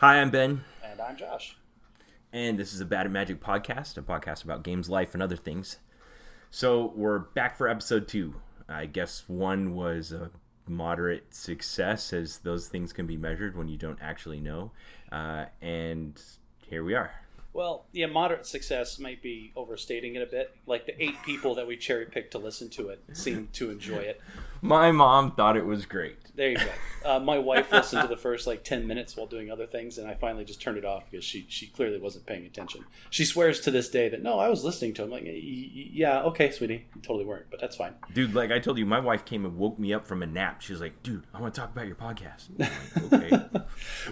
Hi, I'm Ben, And I'm Josh. and this is a Bad at Magic podcast, a podcast about games, life, and other things. So we're back for episode 2. I guess 1 was a moderate success, as those things can be measured when you don't actually know. And here we are. Well, yeah, moderate success might be overstating it a bit. Like the 8 people that we cherry picked to listen to it seemed to enjoy it. My mom thought it was great. There you go. My wife listened to the first 10 minutes while doing other things, and I finally just turned it off because she clearly wasn't paying attention. She swears to this day that, no, I was listening to him. Like, yeah, okay, sweetie. You totally weren't, but that's fine. Dude, like I told you, my wife came and woke me up from a nap. She was like, dude, I want to talk about your podcast. I'm like, okay.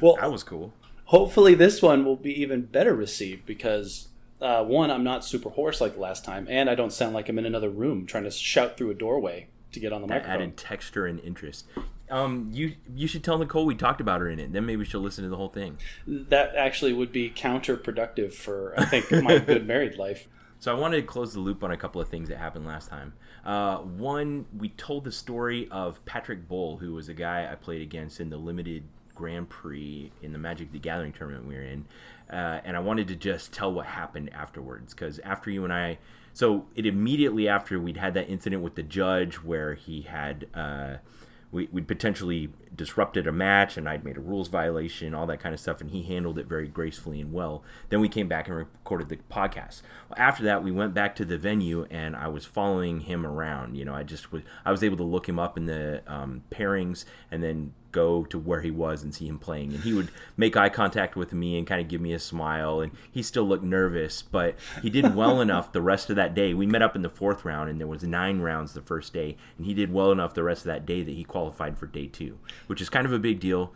Well, that was cool. Hopefully this one will be even better received because, one, I'm not super hoarse like the last time, and I don't sound like I'm in another room trying to shout through a doorway to get on the microphone. Added texture and interest. You should tell Nicole we talked about her in it. Then maybe she'll listen to the whole thing. That actually would be counterproductive for, I think, my good married life. So I wanted to close the loop on a couple of things that happened last time. One, we told the story of Patrick Bull, who was a guy I played against in the limited Grand Prix in the Magic the Gathering tournament we were in. And I wanted to just tell what happened afterwards, because after you and I... So it immediately after we'd had that incident with the judge where he had... We'd potentially disrupted a match, and I'd made a rules violation, all that kind of stuff, and he handled it very gracefully and well. Then we came back and recorded the podcast. Well, after that, we went back to the venue, and I was following him around. You know, I was able to look him up in the pairings, and then go to where he was and see him playing. And he would make eye contact with me and kind of give me a smile, and he still looked nervous, but he did well enough the rest of that day. We met up in the 4th round, and there was 9 rounds the first day, and he did well enough the rest of that day that he qualified for day 2, which is kind of a big deal.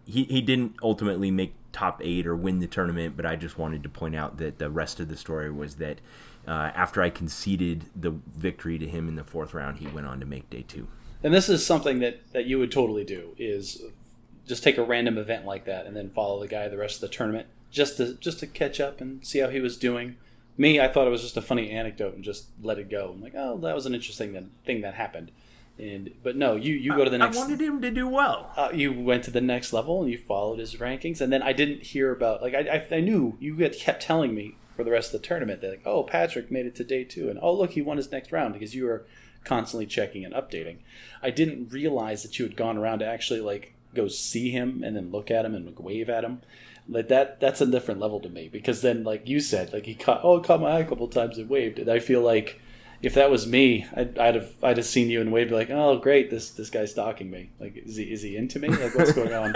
He didn't ultimately make top 8 or win the tournament, but I just wanted to point out that the rest of the story was that after I conceded the victory to him in the 4th round, he went on to make day 2. And this is something that you would totally do, is just take a random event like that and then follow the guy the rest of the tournament just to catch up and see how he was doing. Me, I thought it was just a funny anecdote and just let it go. I'm like, oh, that was an interesting thing that happened. But no, you go to the next... I wanted him to do well. You went to the next level and you followed his rankings. And then I didn't hear about... I knew you kept telling me for the rest of the tournament that, oh, Patrick made it to day 2. And, oh, look, he won his next round, because you were constantly checking and updating. I didn't realize that you had gone around to actually go see him and then look at him and wave at him. That's a different level to me, because then, like you said, he caught my eye a couple times and waved. And I feel like if that was me, I'd have seen you and waved, like, oh great, this guy's stalking me. Like, is he into me? Like, what's going on?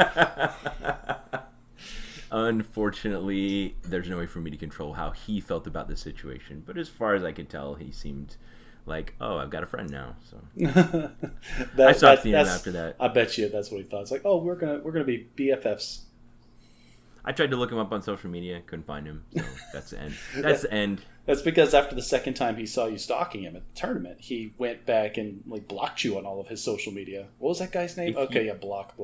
Unfortunately, there's no way for me to control how he felt about the situation. But as far as I could tell, he seemed like, oh, I've got a friend now. So I stopped seeing him after that. I bet you that's what he thought. It's like, oh, we're gonna be BFFs. I tried to look him up on social media, couldn't find him. So that's the end. That's the end. That's because after the second time he saw you stalking him at the tournament, he went back and blocked you on all of his social media. What was that guy's name? Block.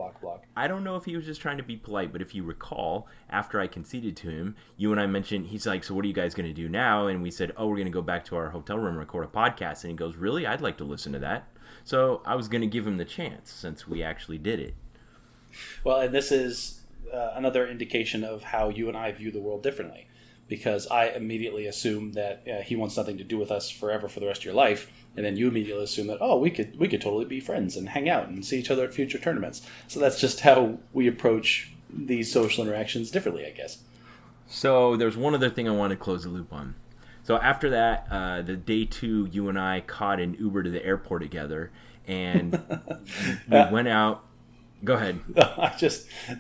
I don't know if he was just trying to be polite, but if you recall, after I conceded to him, you and I mentioned, he's like, so what are you guys going to do now? And we said, oh, we're going to go back to our hotel room and record a podcast. And he goes, really? I'd like to listen to that. So I was going to give him the chance, since we actually did it. Well, and this is another indication of how you and I view the world differently. Because I immediately assume that he wants nothing to do with us forever for the rest of your life, and then you immediately assume that, oh, we could totally be friends and hang out and see each other at future tournaments. So that's just how we approach these social interactions differently, I guess. So there's one other thing I want to close the loop on. So after that, the day 2, you and I caught an Uber to the airport together, and we went out. Go ahead.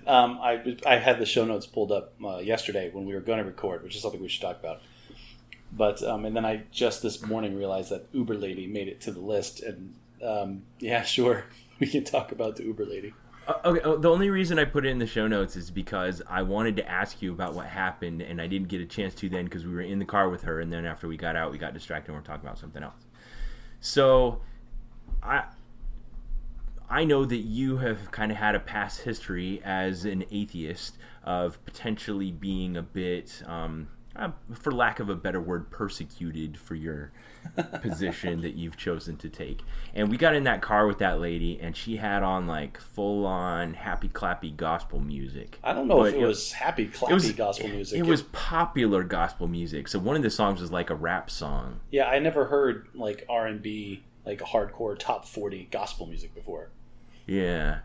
I had the show notes pulled up yesterday when we were going to record, which is something we should talk about. But and then I just this morning realized that Uber Lady made it to the list, and yeah, sure, we can talk about the Uber Lady. Okay, the only reason I put it in the show notes is because I wanted to ask you about what happened, and I didn't get a chance to then because we were in the car with her, and then after we got out, we got distracted and we're talking about something else. So, I know that you have kind of had a past history as an atheist of potentially being a bit for lack of a better word, persecuted for your position that you've chosen to take. And we got in that car with that lady, and she had on like full on happy clappy gospel music. I don't know if it was happy clappy gospel music. It was popular gospel music. So one of the songs was like a rap song. Yeah, I never heard like R&B, like hardcore top 40 gospel music before. Yeah.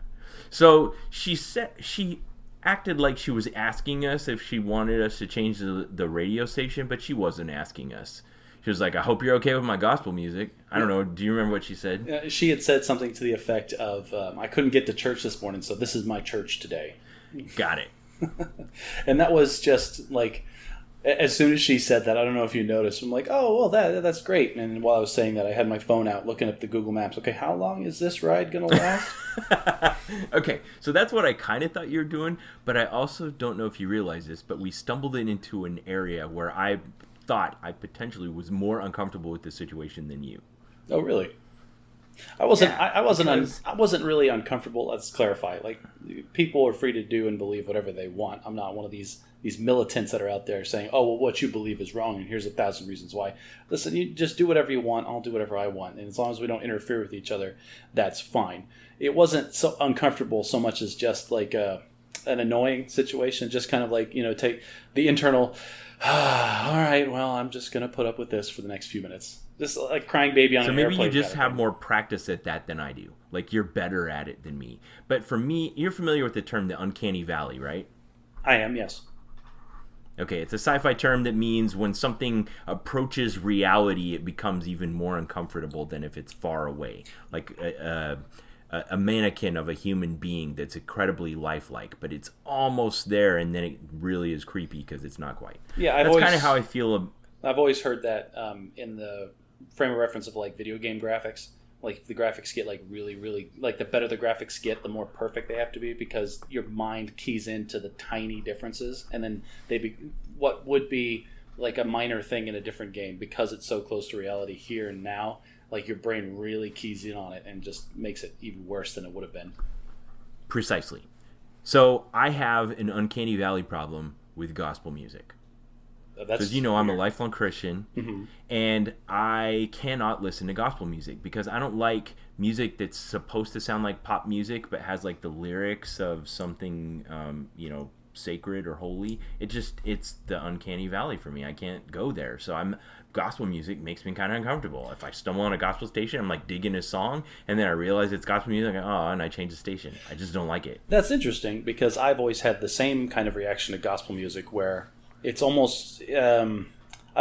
So she acted like she was asking us if she wanted us to change the radio station, but she wasn't asking us. She was like, I hope you're okay with my gospel music. I don't know. Do you remember what she said? She had said something to the effect of, I couldn't get to church this morning, so this is my church today. Got it. And that was just like, as soon as she said that, I don't know if you noticed, I'm like, oh, well, that's great. And while I was saying that, I had my phone out looking up the Google Maps. Okay, how long is this ride going to last? Okay, so that's what I kind of thought you were doing, but I also don't know if you realize this, but we stumbled into an area where I thought I potentially was more uncomfortable with this situation than you. Oh, really? I wasn't. Yeah, I wasn't really uncomfortable. Let's clarify. Like, people are free to do and believe whatever they want. I'm not one of these militants that are out there saying, "Oh, well, what you believe is wrong, and here's 1,000 reasons why." Listen, you just do whatever you want. I'll do whatever I want, and as long as we don't interfere with each other, that's fine. It wasn't so uncomfortable so much as just like an annoying situation. Just kind of like, take the internal. All right, well, I'm just gonna put up with this for the next few minutes. Just like crying baby on an airplane. So maybe you just have more practice at that than I do. Like, you're better at it than me. But for me, you're familiar with the term the uncanny valley, right? I am, yes. Okay, it's a sci-fi term that means when something approaches reality, it becomes even more uncomfortable than if it's far away. Like a mannequin of a human being that's incredibly lifelike, but it's almost there, and then it really is creepy because it's not quite. Yeah, that's kind of how I feel. I've always heard that in the frame of reference of like video game graphics. Like, if the graphics get like really, really, like, the better the graphics get, the more perfect they have to be, because your mind keys into the tiny differences, and then what would be like a minor thing in a different game, because it's so close to reality here and now. Like, your brain really keys in on it and just makes it even worse than it would have been. Precisely. So I have an uncanny valley problem with gospel music. Because I'm a lifelong Christian, mm-hmm. and I cannot listen to gospel music because I don't like music that's supposed to sound like pop music but has like the lyrics of something sacred or holy. It's the uncanny valley for me. I can't go there. So gospel music makes me kind of uncomfortable. If I stumble on a gospel station, I'm like digging a song, and then I realize it's gospel music, and I change the station. I just don't like it. That's interesting, because I've always had the same kind of reaction to gospel music, where it's almost, I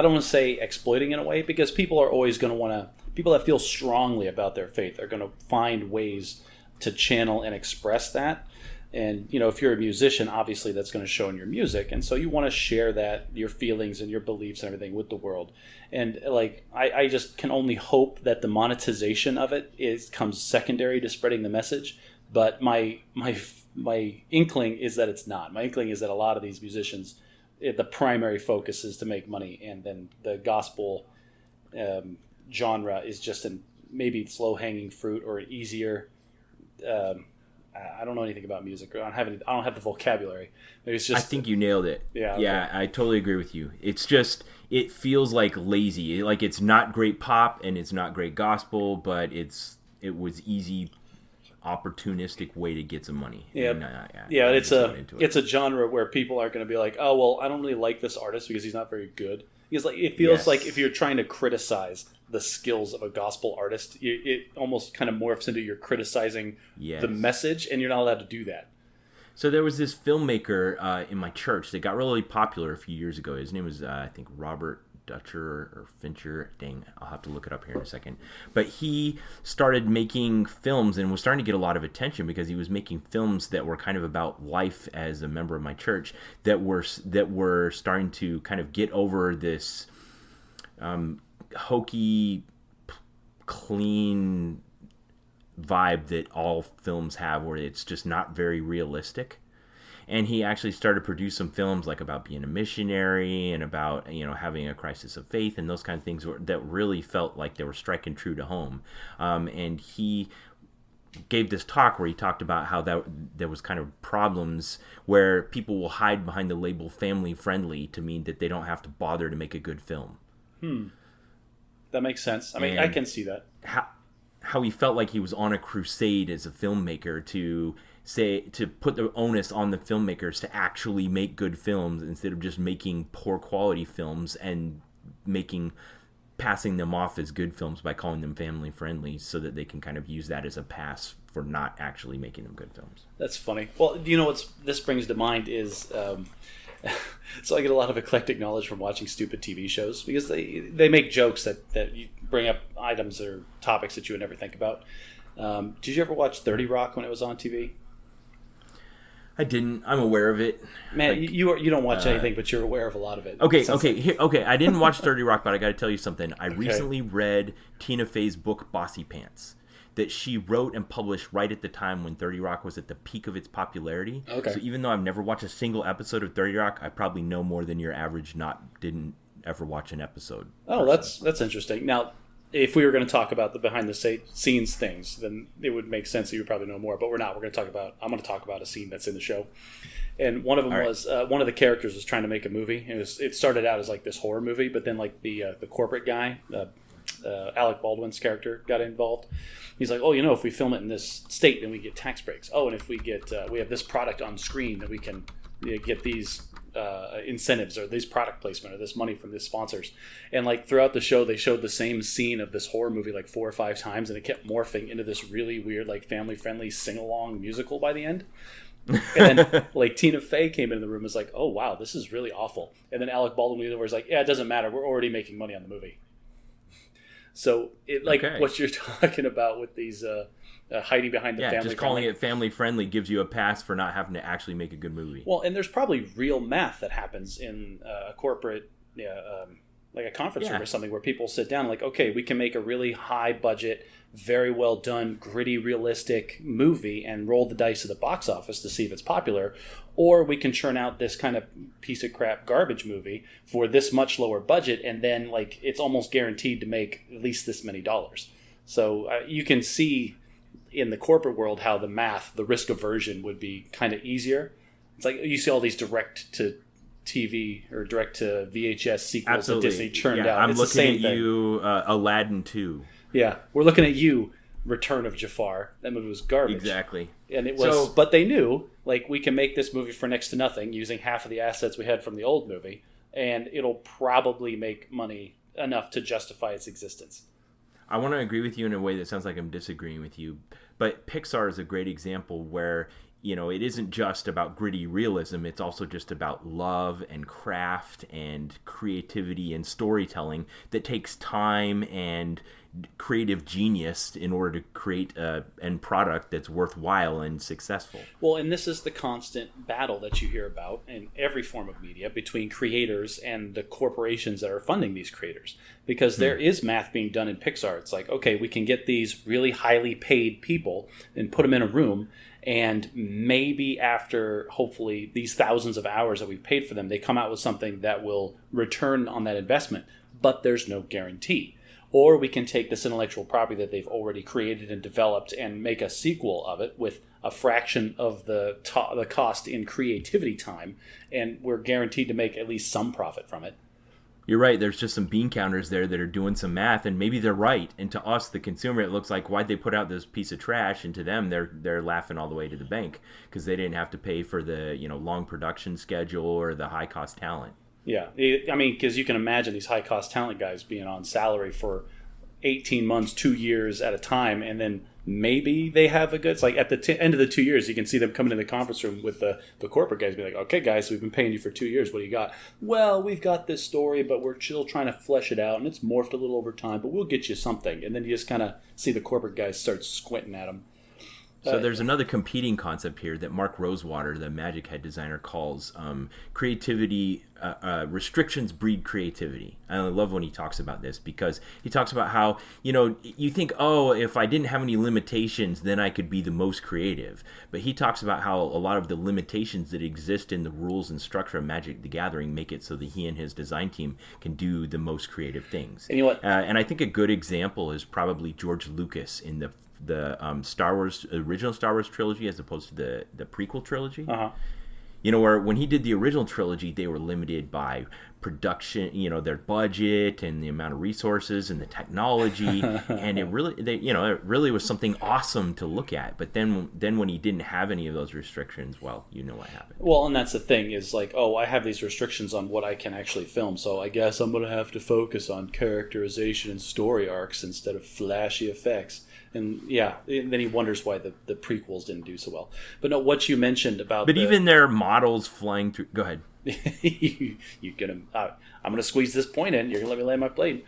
don't want to say exploiting in a way, because people are always going to people that feel strongly about their faith are going to find ways to channel and express that. And, if you're a musician, obviously that's going to show in your music. And so you want to share that, your feelings and your beliefs and everything, with the world. And like, I just can only hope that the monetization of it comes secondary to spreading the message. But my inkling is that it's not. My inkling is that a lot of these musicians, the primary focus is to make money, and then the gospel genre is just maybe slow-hanging fruit, or an easier. I don't know anything about music. I don't have the vocabulary. Maybe it's just. I think you nailed it. Yeah. Okay. Yeah, I totally agree with you. It's just, it feels like lazy. Like, it's not great pop and it's not great gospel, but it was easy, opportunistic way to get some money. Yeah. It's a genre where people are going to be like, oh, well, I don't really like this artist because he's not very good. Because it feels like if you're trying to criticize the skills of a gospel artist, it almost kind of morphs into you're criticizing the message, and you're not allowed to do that. So there was this filmmaker in my church that got really popular a few years ago. His name was, I think, Robert Dutcher or Fincher. Dang, I'll have to look it up here in a second. But he started making films and was starting to get a lot of attention because he was making films that were kind of about life as a member of my church, that were starting to kind of get over this hokey, clean vibe that all films have, where it's just not very realistic. And he actually started to produce some films like about being a missionary and about, having a crisis of faith and those kind of things that really felt like they were striking true to home. And he gave this talk where he talked about how that there was kind of problems where people will hide behind the label family friendly to mean that they don't have to bother to make a good film. That makes sense. I mean, I can see that. How he felt like he was on a crusade as a filmmaker to put the onus on the filmmakers to actually make good films instead of just making poor quality films and passing them off as good films by calling them family friendly, so that they can kind of use that as a pass for not actually making them good films. That's funny. Well, you know what this brings to mind is so I get a lot of eclectic knowledge from watching stupid TV shows, because they make jokes that you bring up items or topics that you would never think about. Did you ever watch 30 Rock when it was on TV? I didn't. I'm aware of it. Man, like, you don't watch anything, but you're aware of a lot of it. Okay. I didn't watch 30 Rock, but I got to tell you something. I recently read Tina Fey's book, Bossy Pants, that she wrote and published right at the time when 30 Rock was at the peak of its popularity. Okay. So even though I've never watched a single episode of 30 Rock, I probably know more than your average didn't ever watch an episode. Oh, that's interesting. Now, if we were going to talk about the behind the scenes things, then it would make sense that you would probably know more. But we're not. I'm going to talk about a scene that's in the show, and one of them was one of the characters was trying to make a movie. It started out as like this horror movie, but then like the corporate guy, Alec Baldwin's character, got involved. He's like, oh, if we film it in this state, then we get tax breaks. Oh, and if we have this product on screen, then we can get these incentives or this product placement or this money from these sponsors. And like throughout the show, they showed the same scene of this horror movie like 4 or 5 times, and it kept morphing into this really weird, like family friendly sing along musical by the end. And then like Tina Fey came into the room and was like, oh wow, this is really awful. And then Alec Baldwin was like, yeah, it doesn't matter, we're already making money on the movie. So what you're talking about with these hiding behind the family. Yeah, just calling it family friendly gives you a pass for not having to actually make a good movie. Well, and there's probably real math that happens in a corporate, like a conference room or something, where people sit down and like, okay, we can make a really high budget, very well done, gritty, realistic movie and roll the dice at the box office to see if it's popular, or we can churn out this kind of piece of crap garbage movie for this much lower budget, and then like it's almost guaranteed to make at least this many dollars. So you can see in the corporate world how the risk aversion would be kind of easier. It's like you see all these direct to TV or direct to VHS sequels that Disney churned out. I'm it's looking the same at thing. you, Aladdin 2. Yeah, we're looking at you, Return of Jafar. That movie was garbage. Exactly. And it was, but they knew, like, we can make this movie for next to nothing using half of the assets we had from the old movie, and it'll probably make money enough to justify its existence. I want to agree with you in a way that sounds like I'm disagreeing with you, but Pixar is a great example where, it isn't just about gritty realism, it's also just about love and craft and creativity and storytelling that takes time and creative genius in order to create an end product that's worthwhile and successful. Well, and this is the constant battle that you hear about in every form of media between creators and the corporations that are funding these creators. Because there is math being done in Pixar. It's like, okay, we can get these really highly paid people and put them in a room, and maybe after, hopefully, these thousands of hours that we've paid for them, they come out with something that will return on that investment. But there's no guarantee. Or we can take this intellectual property that they've already created and developed and make a sequel of it with a fraction of the cost in creativity time, and we're guaranteed to make at least some profit from it. You're right. There's just some bean counters there that are doing some math, and maybe they're right. And to us, the consumer, it looks like, why'd they put out this piece of trash? And to them, they're laughing all the way to the bank because they didn't have to pay for the long production schedule or the high cost talent. Yeah, I mean, because you can imagine these high cost talent guys being on salary for 18 months, 2 years at a time, and then maybe they have a good. It's like at the end of the 2 years, you can see them coming in the conference room with the corporate guys, be like, "Okay, guys, we've been paying you for 2 years. What do you got?" Well, we've got this story, but we're still trying to flesh it out, and it's morphed a little over time. But we'll get you something, and then you just kind of see the corporate guys start squinting at them. So there's another competing concept here that Mark Rosewater, the Magic Head designer, calls creativity. Restrictions breed creativity. I love when he talks about this because he talks about how, you think, oh, if I didn't have any limitations, then I could be the most creative. But he talks about how a lot of the limitations that exist in the rules and structure of Magic the Gathering make it so that he and his design team can do the most creative things. And you know what? And I think a good example is probably George Lucas in the Star Wars original Star Wars trilogy as opposed to the prequel trilogy. Uh-huh. You know, where when he did the original trilogy, they were limited by production, you know, their budget and the amount of resources and the technology, and it really was something awesome to look at. But then when he didn't have any of those restrictions, well, you know what happened. Well, and that's the thing is like, oh, I have these restrictions on what I can actually film, so I guess I'm going to have to focus on characterization and story arcs instead of flashy effects. And yeah, and then he wonders why the prequels didn't do so well. But no, what you mentioned about even their models flying through. Go ahead. I'm gonna squeeze this point in. You're gonna let me land my plane.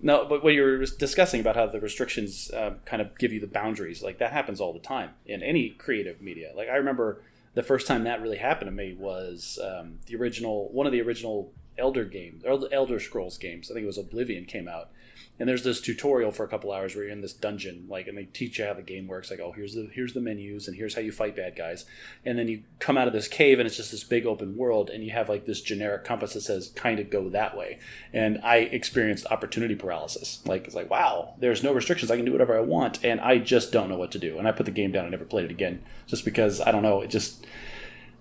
No, but what you were discussing about how the restrictions kind of give you the boundaries, like that happens all the time in any creative media. Like I remember the first time that really happened to me was one of the original Elder Scrolls games. I think it was Oblivion came out. And there's this tutorial for a couple hours where you're in this dungeon, like, and they teach you how the game works. Like, oh, here's the menus, and here's how you fight bad guys. And then you come out of this cave, and it's just this big open world, and you have like this generic compass that says kind of go that way. And I experienced opportunity paralysis. Like, it's like, wow, there's no restrictions. I can do whatever I want, and I just don't know what to do. And I put the game down and never played it again, just because I don't know, it just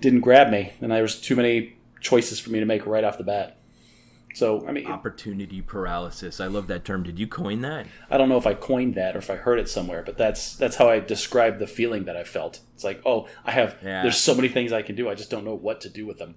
didn't grab me, and there was too many choices for me to make right off the bat. So, I mean... Opportunity paralysis. I love that term. Did you coin that? I don't know if I coined that or if I heard it somewhere, but that's how I describe the feeling that I felt. It's like, oh, there's so many things I can do, I just don't know what to do with them.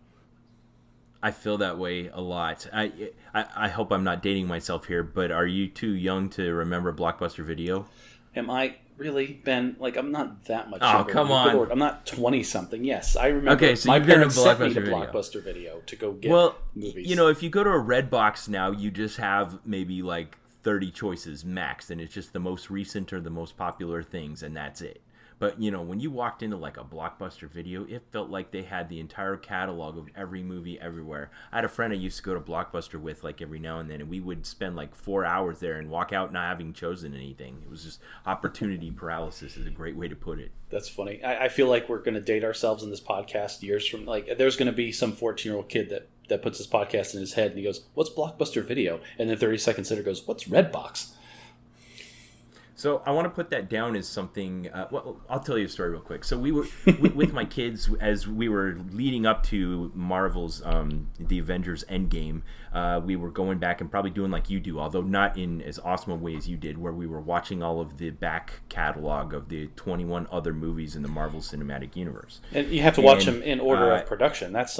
I feel that way a lot. I hope I'm not dating myself here, but are you too young to remember Blockbuster Video? Am I really, Ben? Like, I'm not that much younger. Oh, come on. Lord, I'm not 20-something. Yes, I remember okay, so my parents sent me to Video. Blockbuster Video to go get movies. You know, if you go to a Redbox now, you just have maybe like 30 choices max, and it's just the most recent or the most popular things, and that's it. But, you know, when you walked into like a Blockbuster Video, it felt like they had the entire catalog of every movie everywhere. I had a friend I used to go to Blockbuster with like every now and then, and we would spend like 4 hours there and walk out not having chosen anything. It was just opportunity paralysis is a great way to put it. That's funny. I feel like we're going to date ourselves in this podcast years from, like, there's going to be some 14-year-old kid that puts this podcast in his head and he goes, what's Blockbuster Video? And then 30 seconds later goes, what's Redbox? So I want to put that down as something. Well, I'll tell you a story real quick. So we were with my kids as we were leading up to Marvel's the Avengers Endgame. We were going back and probably doing like you do, although not in as awesome a way as you did, where we were watching all of the back catalog of the 21 other movies in the Marvel Cinematic Universe. And you have to watch them in order of production. That's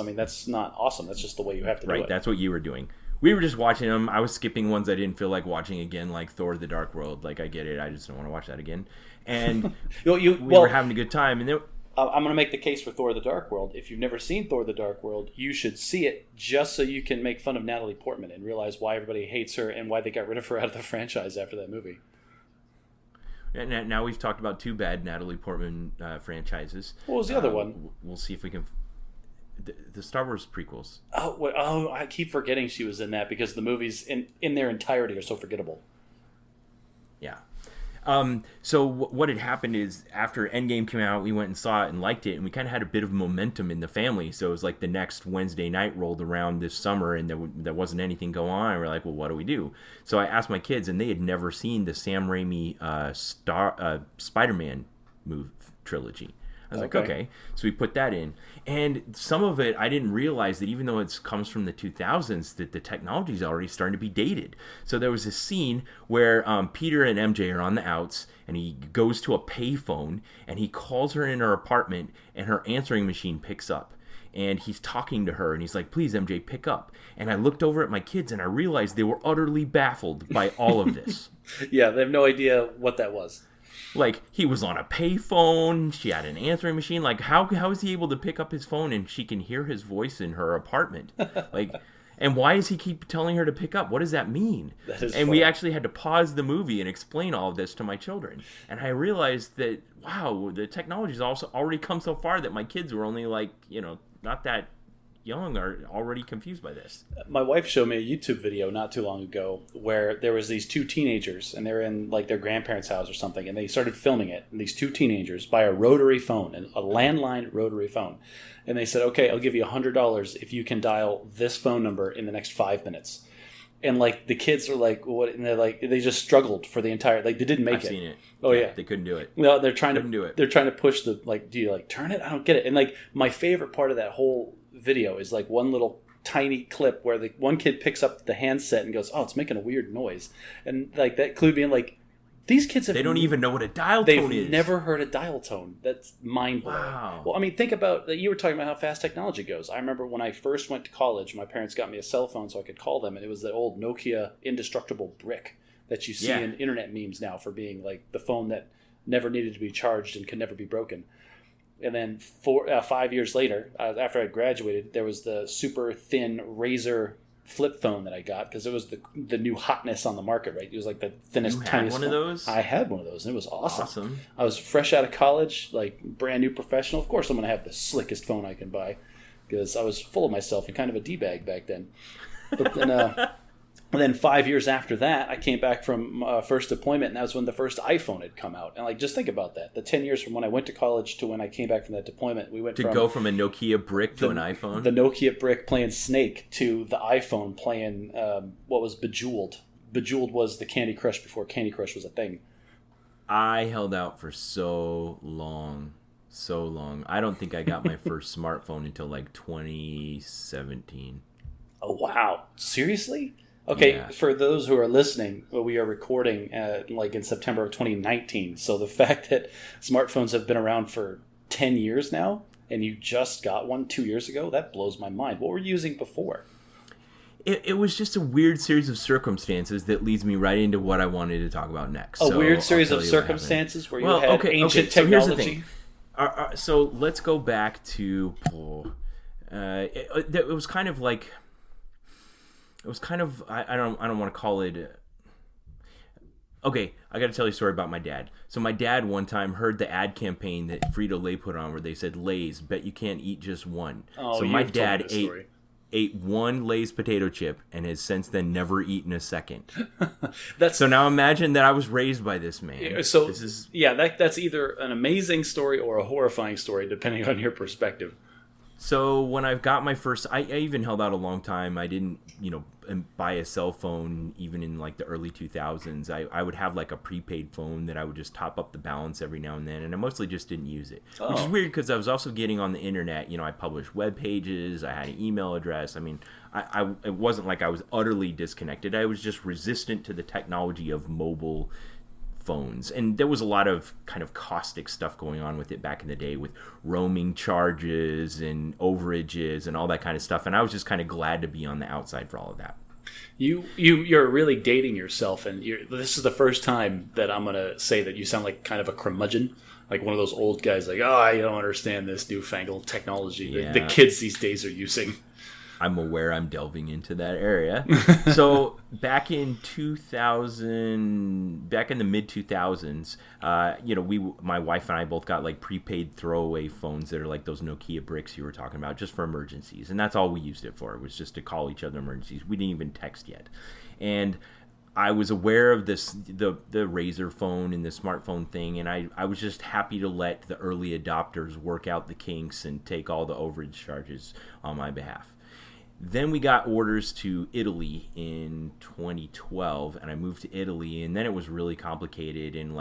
not awesome. That's just the way you have to do it. Right. That's what you were doing. We were just watching them. I was skipping ones I didn't feel like watching again, like Thor: The Dark World. Like, I get it. I just don't want to watch that again. And we were having a good time. And then, I'm going to make the case for Thor: The Dark World. If you've never seen Thor: The Dark World, you should see it just so you can make fun of Natalie Portman and realize why everybody hates her and why they got rid of her out of the franchise after that movie. And now we've talked about two bad Natalie Portman franchises. What was the other one? We'll see if we can... The Star Wars prequels. Oh, I keep forgetting she was in that because the movies in their entirety are so forgettable. Yeah. So what had happened is after Endgame came out, we went and saw it and liked it, and we kind of had a bit of momentum in the family. So it was like the next Wednesday night rolled around this summer, and there wasn't anything going on. And we're like, well, what do we do? So I asked my kids, and they had never seen the Sam Raimi Spider-Man movie trilogy. I was like, okay. So we put that in. And some of it, I didn't realize that even though it comes from the 2000s, that the technology is already starting to be dated. So there was a scene where Peter and MJ are on the outs, and he goes to a payphone, and he calls her in her apartment, and her answering machine picks up. And he's talking to her, and he's like, please, MJ, pick up. And I looked over at my kids, and I realized they were utterly baffled by all of this. Yeah, they have no idea what that was. Like, he was on a payphone, she had an answering machine. Like, how is he able to pick up his phone and she can hear his voice in her apartment? Like, and why does he keep telling her to pick up? What does that mean? That is and funny. We actually had to pause the movie and explain all of this to my children. And I realized that, wow, the technology's also already come so far that my kids were only like, not that young are already confused by this. My wife showed me a YouTube video not too long ago where there was these two teenagers and they're in like their grandparents' house or something, and they started filming it. And these two teenagers by a rotary phone, a landline rotary phone, and they said, "Okay, I'll give you $100 if you can dial this phone number in the next 5 minutes." And like the kids are like, what? And they're like, they just struggled for the entire, like they didn't make it. I've seen it. Oh yeah. They couldn't do it. No, they're trying Couldn't do to it. they're trying to push the, like, do you like turn it? I don't get it. And like my favorite part of that whole video is like one little tiny clip where the one kid picks up the handset and goes, "Oh, it's making a weird noise," and like that clue being like, these kids they don't even know what a dial tone is. They've never heard a dial tone. That's mind blowing. Wow. Well, I mean, think about that. You were talking about how fast technology goes. I remember when I first went to college, my parents got me a cell phone so I could call them, and it was the old Nokia indestructible brick that you see in internet memes now for being like the phone that never needed to be charged and could never be broken. And then 5 years later, after I graduated, there was the super thin Razor flip phone that I got because it was the new hotness on the market, right? It was like the thinnest, tiniest You had one phone. of those? I had one of those, and it was awesome. Awesome. I was fresh out of college, like brand new professional. Of course, I'm going to have the slickest phone I can buy because I was full of myself and kind of a D-bag back then. But then, and then 5 years after that, I came back from first deployment, and that was when the first iPhone had come out. And like, just think about that. The 10 years from when I went to college to when I came back from that deployment, we went to go from a Nokia brick to an iPhone. The Nokia brick playing Snake to the iPhone playing what was Bejeweled. Bejeweled was the Candy Crush before Candy Crush was a thing. I held out for so long. I don't think I got my first smartphone until like 2017. Oh, wow. Seriously? Okay, Yeah. For those who are listening, we are recording like in September of 2019. So the fact that smartphones have been around for 10 years now, and you just got one 2 years ago, that blows my mind. What were you using before? It was just a weird series of circumstances that leads me right into what I wanted to talk about next. A So weird I'll series tell of you what circumstances where you Well, had okay, ancient so here's the technology? thing. So let's go back to... it was kind of like... It was kind of... I don't want to call it... Okay, I got to tell you a story about my dad. So my dad one time heard the ad campaign that Frito-Lay put on where they said, "Lay's, bet you can't eat just one." Oh, so my you've told me dad this story. ate one Lay's potato chip and has since then never eaten a second. That's So now imagine that I was raised by this man. so. This is That's either an amazing story or a horrifying story, depending on your perspective. So when I got my first, I even held out a long time. I didn't, buy a cell phone even in like the early 2000s. I would have like a prepaid phone that I would just top up the balance every now and then, and I mostly just didn't use it, which is weird because I was also getting on the internet. I published web pages. I had an email address. I mean, it wasn't like I was utterly disconnected. I was just resistant to the technology of mobile phones, and there was a lot of kind of caustic stuff going on with it back in the day with roaming charges and overages and all that kind of stuff, and I was just kind of glad to be on the outside for all of that. You're really dating yourself, and this is the first time that I'm gonna say that you sound like kind of a curmudgeon, like one of those old guys, like, oh, I don't understand this newfangled technology that the kids these days are using. I'm aware I'm delving into that area. So back in the mid 2000s, my wife and I both got like prepaid throwaway phones that are like those Nokia bricks you were talking about, just for emergencies, and that's all we used it for. It was just to call each other emergencies. We didn't even text yet, and I was aware of the Razor phone and the smartphone thing, and I was just happy to let the early adopters work out the kinks and take all the overage charges on my behalf. Then we got orders to Italy in 2012, and I moved to Italy, and then it was really complicated and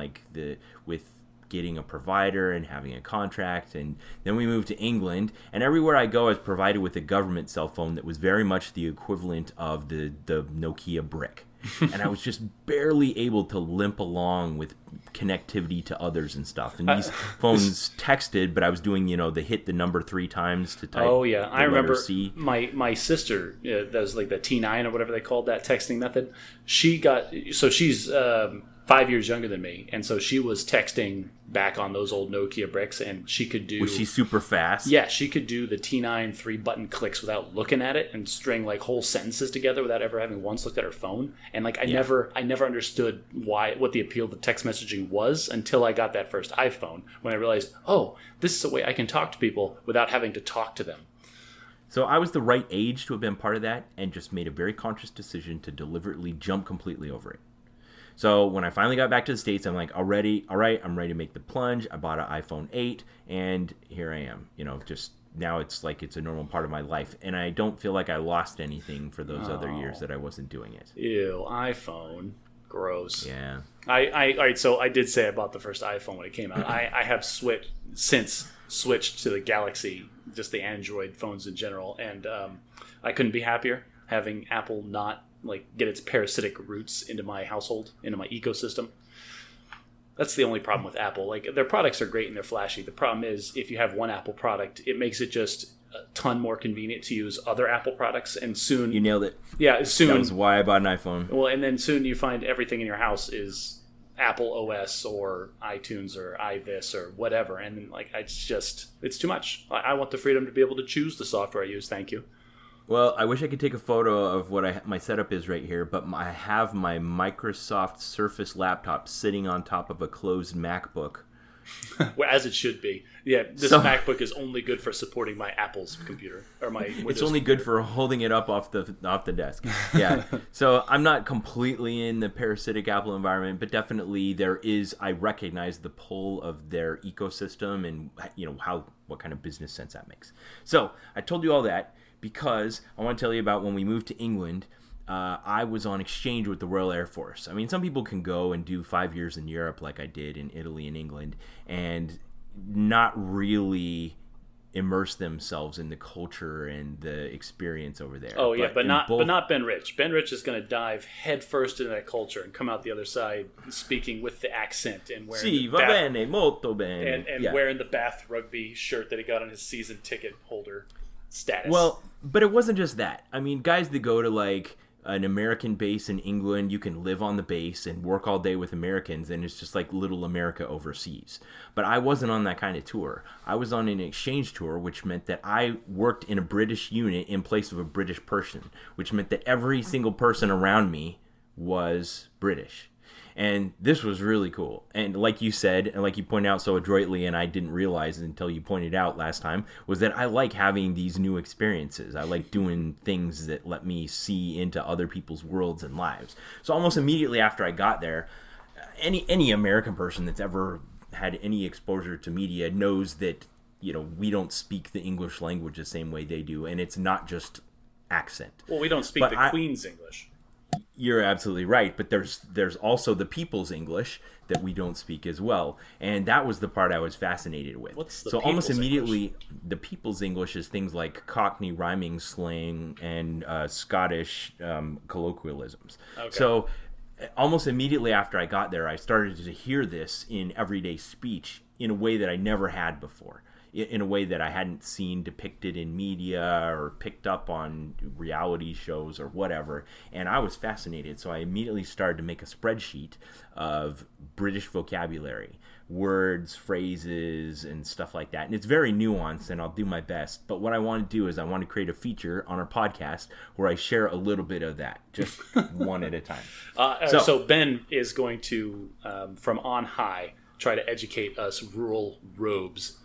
with getting a provider and having a contract, and then we moved to England, and everywhere I go I was provided with a government cell phone that was very much the equivalent of the Nokia brick. And I was just barely able to limp along with connectivity to others and stuff. And these phones texted, but I was doing, the hit the number 3 times to type. Oh yeah, I remember C. my sister. That was like the T9 or whatever they called that texting method. She's 5 years younger than me, and so she was texting back on those old Nokia bricks, and she could do... Was she super fast? Yeah, she could do the T9 3-button clicks without looking at it and string like whole sentences together without ever having once looked at her phone. And like I never understood what the appeal to text messaging was until I got that first iPhone, when I realized, oh, this is a way I can talk to people without having to talk to them. So I was the right age to have been part of that, and just made a very conscious decision to deliberately jump completely over it. So when I finally got back to the States, I'm like, all right, I'm ready to make the plunge. I bought an iPhone 8, and here I am, just now it's like it's a normal part of my life, and I don't feel like I lost anything for those other years that I wasn't doing it. Ew, iPhone. Gross. Yeah. All right, so I did say I bought the first iPhone when it came out. I have switched to the Galaxy, just the Android phones in general, and I couldn't be happier having Apple not like get its parasitic roots into my household, into my ecosystem. That's the only problem with Apple. Like, their products are great and they're flashy. The problem is, if you have one Apple product, it makes it just a ton more convenient to use other Apple products, and soon... You nailed it. Yeah, soon... That was why I bought an iPhone. Well, and then soon you find everything in your house is Apple OS or iTunes or iThis or whatever, and like, it's too much. I want the freedom to be able to choose the software I use, thank you. Well, I wish I could take a photo of what my setup is right here, but I have my Microsoft Surface laptop sitting on top of a closed MacBook. Well, as it should be. Yeah, this MacBook is only good for supporting my Apple's computer or my Windows It's only computer. good for holding it up off the desk. Yeah. So I'm not completely in the parasitic Apple environment, but definitely I recognize the pull of their ecosystem and what kind of business sense that makes. So I told you all that because I want to tell you about when we moved to England. I was on exchange with the Royal Air Force. I mean, some people can go and do 5 years in Europe like I did in Italy and England and not really immerse themselves in the culture and the experience over there. Oh, yeah, but not Ben Rich. Ben Rich is going to dive headfirst into that culture and come out the other side speaking with the accent and wearing Sì, va bene, molto bene. And wearing the Bath rugby shirt that he got on his season ticket holder status. Well, but it wasn't just that. I mean, guys that go to like an American base in England, you can live on the base and work all day with Americans, and it's just like little America overseas. But I wasn't on that kind of tour. I was on an exchange tour, which meant that I worked in a British unit in place of a British person, which meant that every single person around me was British. And this was really cool. And like you said, and like you pointed out so adroitly, and I didn't realize until you pointed out last time, was that I like having these new experiences. I like doing things that let me see into other people's worlds and lives. So almost immediately after I got there, any American person that's ever had any exposure to media knows that, we don't speak the English language the same way they do. And it's not just accent. Well, we don't speak the Queen's English. You're absolutely right, but there's also the people's English that we don't speak as well, and that was the part I was fascinated with. What's the so people's almost immediately, English? The people's English is things like Cockney rhyming slang and Scottish colloquialisms. Okay. So almost immediately after I got there, I started to hear this in everyday speech in a way that I never had before. In a way that I hadn't seen depicted in media or picked up on reality shows or whatever. And I was fascinated, so I immediately started to make a spreadsheet of British vocabulary, words, phrases, and stuff like that. And it's very nuanced, and I'll do my best. But what I want to do is I want to create a feature on our podcast where I share a little bit of that, just one at a time. So Ben is going to, from on high, try to educate us rural rogues.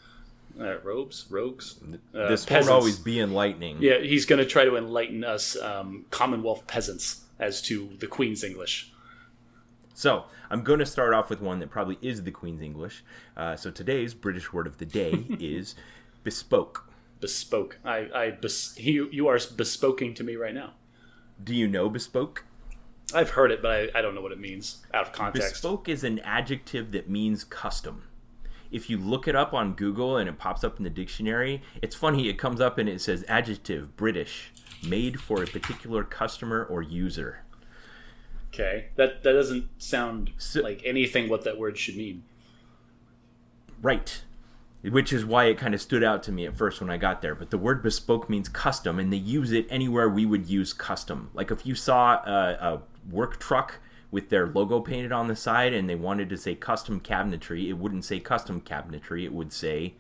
This won't always be enlightening. Yeah, he's going to try to enlighten us Commonwealth peasants as to the Queen's English. So I'm going to start off with one that probably is the Queen's English. So today's British word of the day is bespoke. Bespoke. You are bespoking to me right now. Do you know bespoke? I've heard it, but I don't know what it means out of context. Bespoke is an adjective that means custom. If you look it up on Google and it pops up in the dictionary, it's funny. It comes up and it says adjective, British, made for a particular customer or user. Okay. That doesn't sound like anything what that word should mean. Right. Which is why it kind of stood out to me at first when I got there. But the word bespoke means custom, and they use it anywhere we would use custom. Like if you saw a work truck with their logo painted on the side and they wanted to say custom cabinetry, it wouldn't say custom cabinetry, it would say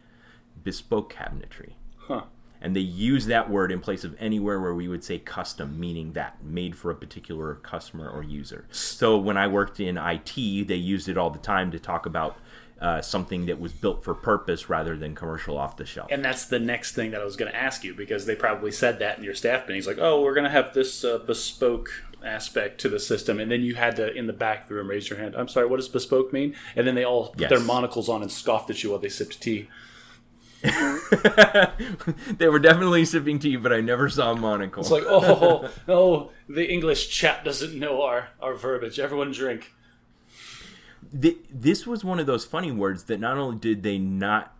bespoke cabinetry. Huh. And they use that word in place of anywhere where we would say custom, meaning that, made for a particular customer or user. So when I worked in IT, they used it all the time to talk about something that was built for purpose rather than commercial off the shelf. And that's the next thing that I was going to ask you, because they probably said that in your staff meeting. He's like, oh, we're going to have this bespoke aspect to the system, and then you had to in the back of the room raise your hand. I'm sorry, what does bespoke mean? And then they all put their monocles on and scoffed at you while they sipped tea. They were definitely sipping tea, but I never saw a monocle. It's like, oh, the English chat doesn't know our verbiage. Everyone drink. This was one of those funny words that not only did they not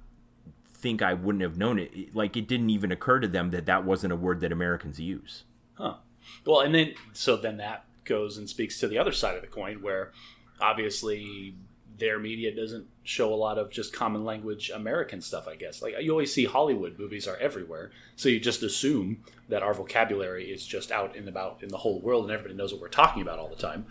think I wouldn't have known it, like it didn't even occur to them that wasn't a word that Americans use. Huh. Well, and then that goes and speaks to the other side of the coin, where obviously their media doesn't show a lot of just common language American stuff, I guess. Like, you always see Hollywood movies are everywhere, so you just assume that our vocabulary is just out and about in the whole world and everybody knows what we're talking about all the time.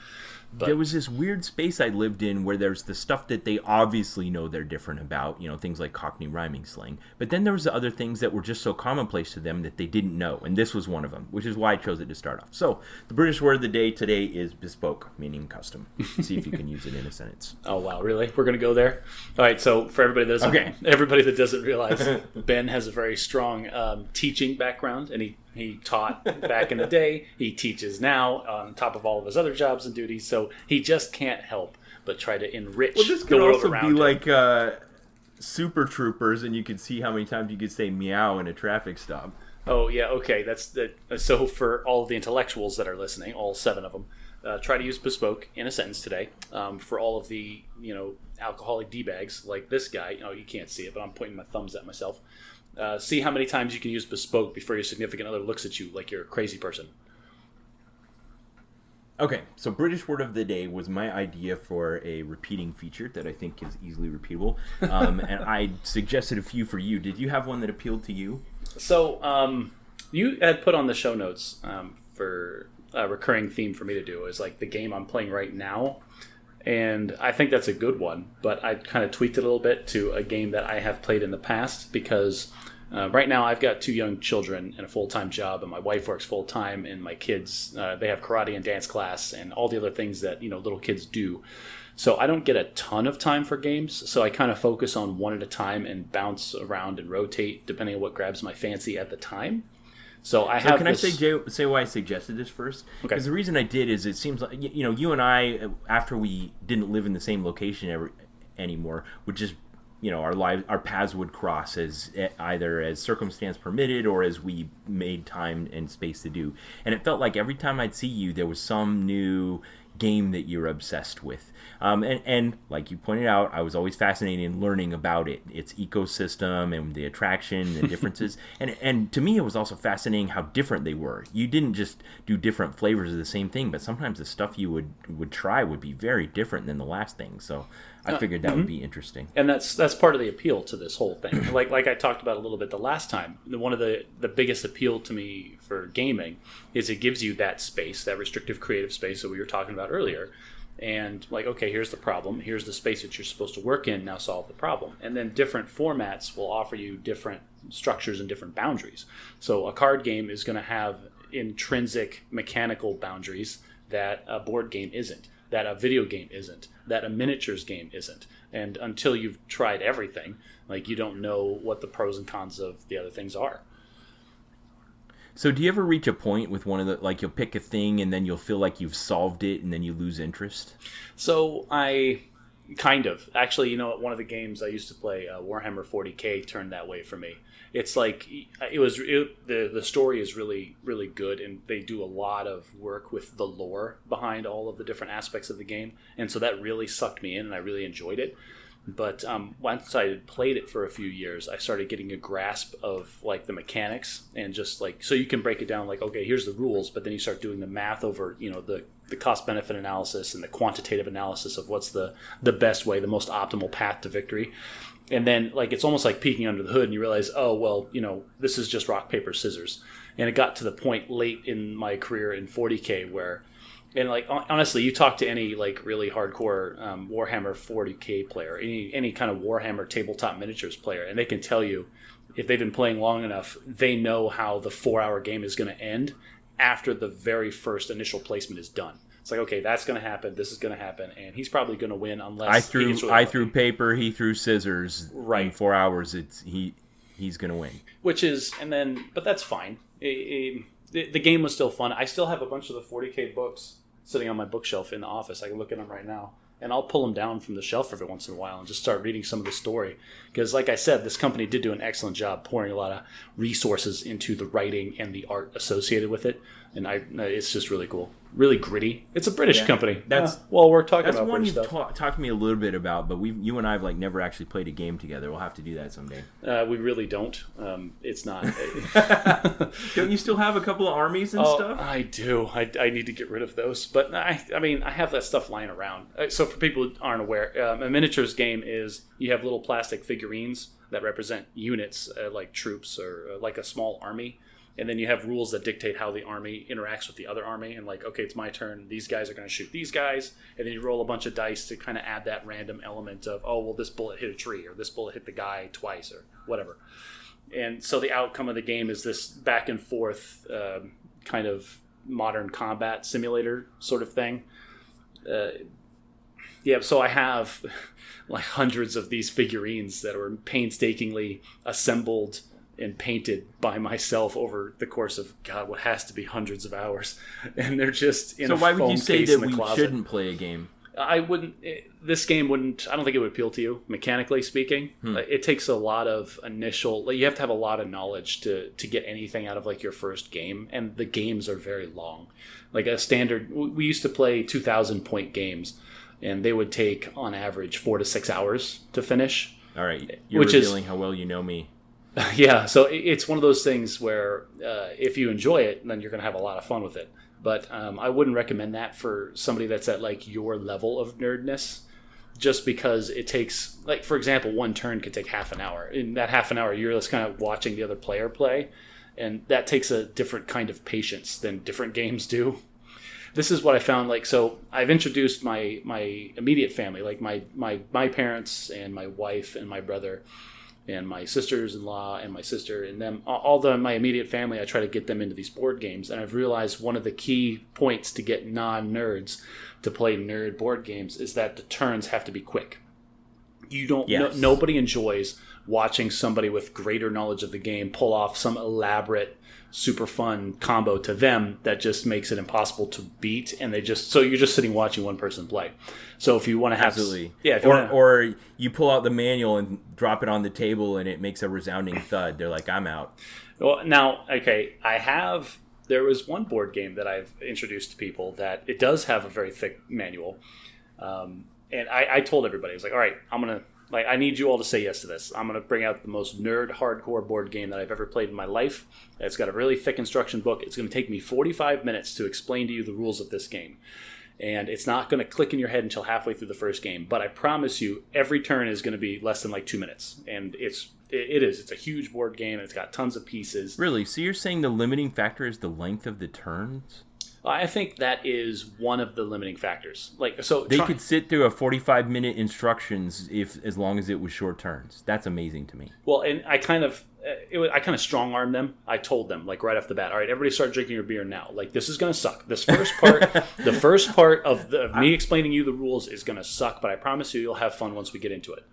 But there was this weird space I lived in where there's the stuff that they obviously know they're different about, things like Cockney rhyming slang. But then there was the other things that were just so commonplace to them that they didn't know, and this was one of them, which is why I chose it to start off. So, the British word of the day today is bespoke, meaning custom. See if you can use it in a sentence. Oh, wow, really? We're going to go there? All right, so for everybody that doesn't realize, Ben has a very strong teaching background, and he taught back in the day. He teaches now on top of all of his other jobs and duties. So he just can't help but try to enrich the world around him. This could also be like Super Troopers, and you can see how many times you could say meow in a traffic stop. Oh, yeah, okay. So for all of the intellectuals that are listening, all 7 of them, try to use bespoke in a sentence today. For all of the alcoholic D-bags like this guy, you can't see it, but I'm pointing my thumbs at myself. See how many times you can use bespoke before your significant other looks at you like you're a crazy person. Okay, so British word of the day was my idea for a repeating feature that I think is easily repeatable. And I suggested a few for you. Did you have one that appealed to you? So you had put on the show notes for a recurring theme for me to do is like the game I'm playing right now. And I think that's a good one, but I kind of tweaked it a little bit to a game that I have played in the past because right now I've got 2 young children and a full-time job, and my wife works full-time, and my kids, they have karate and dance class and all the other things that, little kids do. So I don't get a ton of time for games, so I kind of focus on one at a time and bounce around and rotate depending on what grabs my fancy at the time. Can I say why I suggested this first? Okay. Because the reason I did is it seems like you and I, after we didn't live in the same location anymore, would just our paths would cross as either as circumstance permitted or as we made time and space to do. And it felt like every time I'd see you, there was some new game that you're obsessed with. And like you pointed out, I was always fascinated in learning about its ecosystem and the attraction and the differences. and to me, it was also fascinating how different they were. You didn't just do different flavors of the same thing, but sometimes the stuff you would try would be very different than the last thing. So I figured that would be interesting. And that's part of the appeal to this whole thing. Like I talked about a little bit the last time, one of the biggest appeal to me for gaming is it gives you that space, that restrictive creative space that we were talking about earlier. And like, okay, here's the problem. Here's the space that you're supposed to work in. Now solve the problem. And then different formats will offer you different structures and different boundaries. So a card game is going to have intrinsic mechanical boundaries that a board game isn't, that a video game isn't, that a miniatures game isn't. And until you've tried everything, like, you don't know what the pros and cons of the other things are. So do you ever reach a point with one of the, like, you'll pick a thing and then you'll feel like you've solved it and then you lose interest? So I kind of. Actually, one of the games I used to play, Warhammer 40K, turned that way for me. It's like, the story is really, really good, and they do a lot of work with the lore behind all of the different aspects of the game. And so that really sucked me in, and I really enjoyed it. But once I had played it for a few years, I started getting a grasp of like the mechanics, and just like, so you can break it down like, okay, here's the rules, but then you start doing the math over, the cost benefit analysis and the quantitative analysis of what's the best way, the most optimal path to victory. And then like, it's almost like peeking under the hood and you realize, oh, well, this is just rock, paper, scissors. And it got to the point late in my career in 40K where, and like, honestly, you talk to any like really hardcore Warhammer 40K player, any kind of Warhammer tabletop miniatures player, and they can tell you, if they've been playing long enough, they know how the 4-hour game is going to end after the very first initial placement is done. It's like, okay, that's going to happen, this is going to happen, and he's probably going to win unless I threw paper, he threw scissors. Right. In 4 hours, he's going to win. But that's fine. The game was still fun. I still have a bunch of the 40K books sitting on my bookshelf in the office. I can look at them right now. and I'll pull them down from the shelf every once in a while and just start reading some of the story. Because like I said, this company did do an excellent job pouring a lot of resources into the writing and the art associated with it. And it's just really cool. Really gritty. It's a British company. We're talking about one British you've stuff. talked to me a little bit about, but you and I have never actually played a game together. We'll have to do that someday. We really don't. It's not. Don't you still have a couple of armies and stuff? I do. I need to get rid of those. But I have that stuff lying around. So for people who aren't aware, a miniatures game is you have little plastic figurines that represent units like troops or like a small army. And then you have rules that dictate how the army interacts with the other army. And okay, it's my turn. These guys are going to shoot these guys. And then you roll a bunch of dice to kind of add that random element of, this bullet hit a tree, or this bullet hit the guy twice, or whatever. And so the outcome of the game is this back and forth kind of modern combat simulator sort of thing. So I have hundreds of these figurines that are painstakingly assembled and painted by myself over the course of what has to be hundreds of hours, and they're just in so a why would you say that we closet. Shouldn't play a game? I wouldn't. This game wouldn't. I don't think it would appeal to you mechanically speaking. It takes a lot of initial. You have to have a lot of knowledge to get anything out of your first game, and the games are very long. Like a standard, we used to play 2,000 point games, and they would take on average 4 to 6 hours to finish. All right, you're revealing how well you know me. Yeah, so it's one of those things where if you enjoy it, then you're going to have a lot of fun with it. But I wouldn't recommend that for somebody that's at your level of nerdness, just because it takes, for example, one turn could take half an hour. In that half an hour, you're just kind of watching the other player play, and that takes a different kind of patience than different games do. This is what I found. So I've introduced my immediate family, my parents and my wife and my brother, and my sisters-in-law and my sister and them, my immediate family. I try to get them into these board games, and I've realized one of the key points to get non-nerds to play nerd board games is that the turns have to be quick. You don't. Yes. Nobody enjoys watching somebody with greater knowledge of the game pull off some elaborate, super fun combo to them that just makes it impossible to beat, and so you're just sitting watching one person play. So if you want to have, absolutely, or you pull out the manual and drop it on the table, and it makes a resounding thud. They're like, I'm out. Well, now, okay, there was one board game that I've introduced to people that it does have a very thick manual, and I told everybody, I was like, all right, I need you all to say yes to this. I'm going to bring out the most nerd hardcore board game that I've ever played in my life. It's got a really thick instruction book. It's going to take me 45 minutes to explain to you the rules of this game. And it's not going to click in your head until halfway through the first game. But I promise you, every turn is going to be less than 2 minutes. And it's a huge board game. It's got tons of pieces. Really? So you're saying the limiting factor is the length of the turns? I think that is one of the limiting factors. They could sit through a 45-minute instructions as long as it was short turns. That's amazing to me. Well, and I kind of strong-armed them. I told them right off the bat, all right, everybody start drinking your beer now. This is going to suck. This first part, the first part of me explaining you the rules is going to suck, but I promise you'll have fun once we get into it.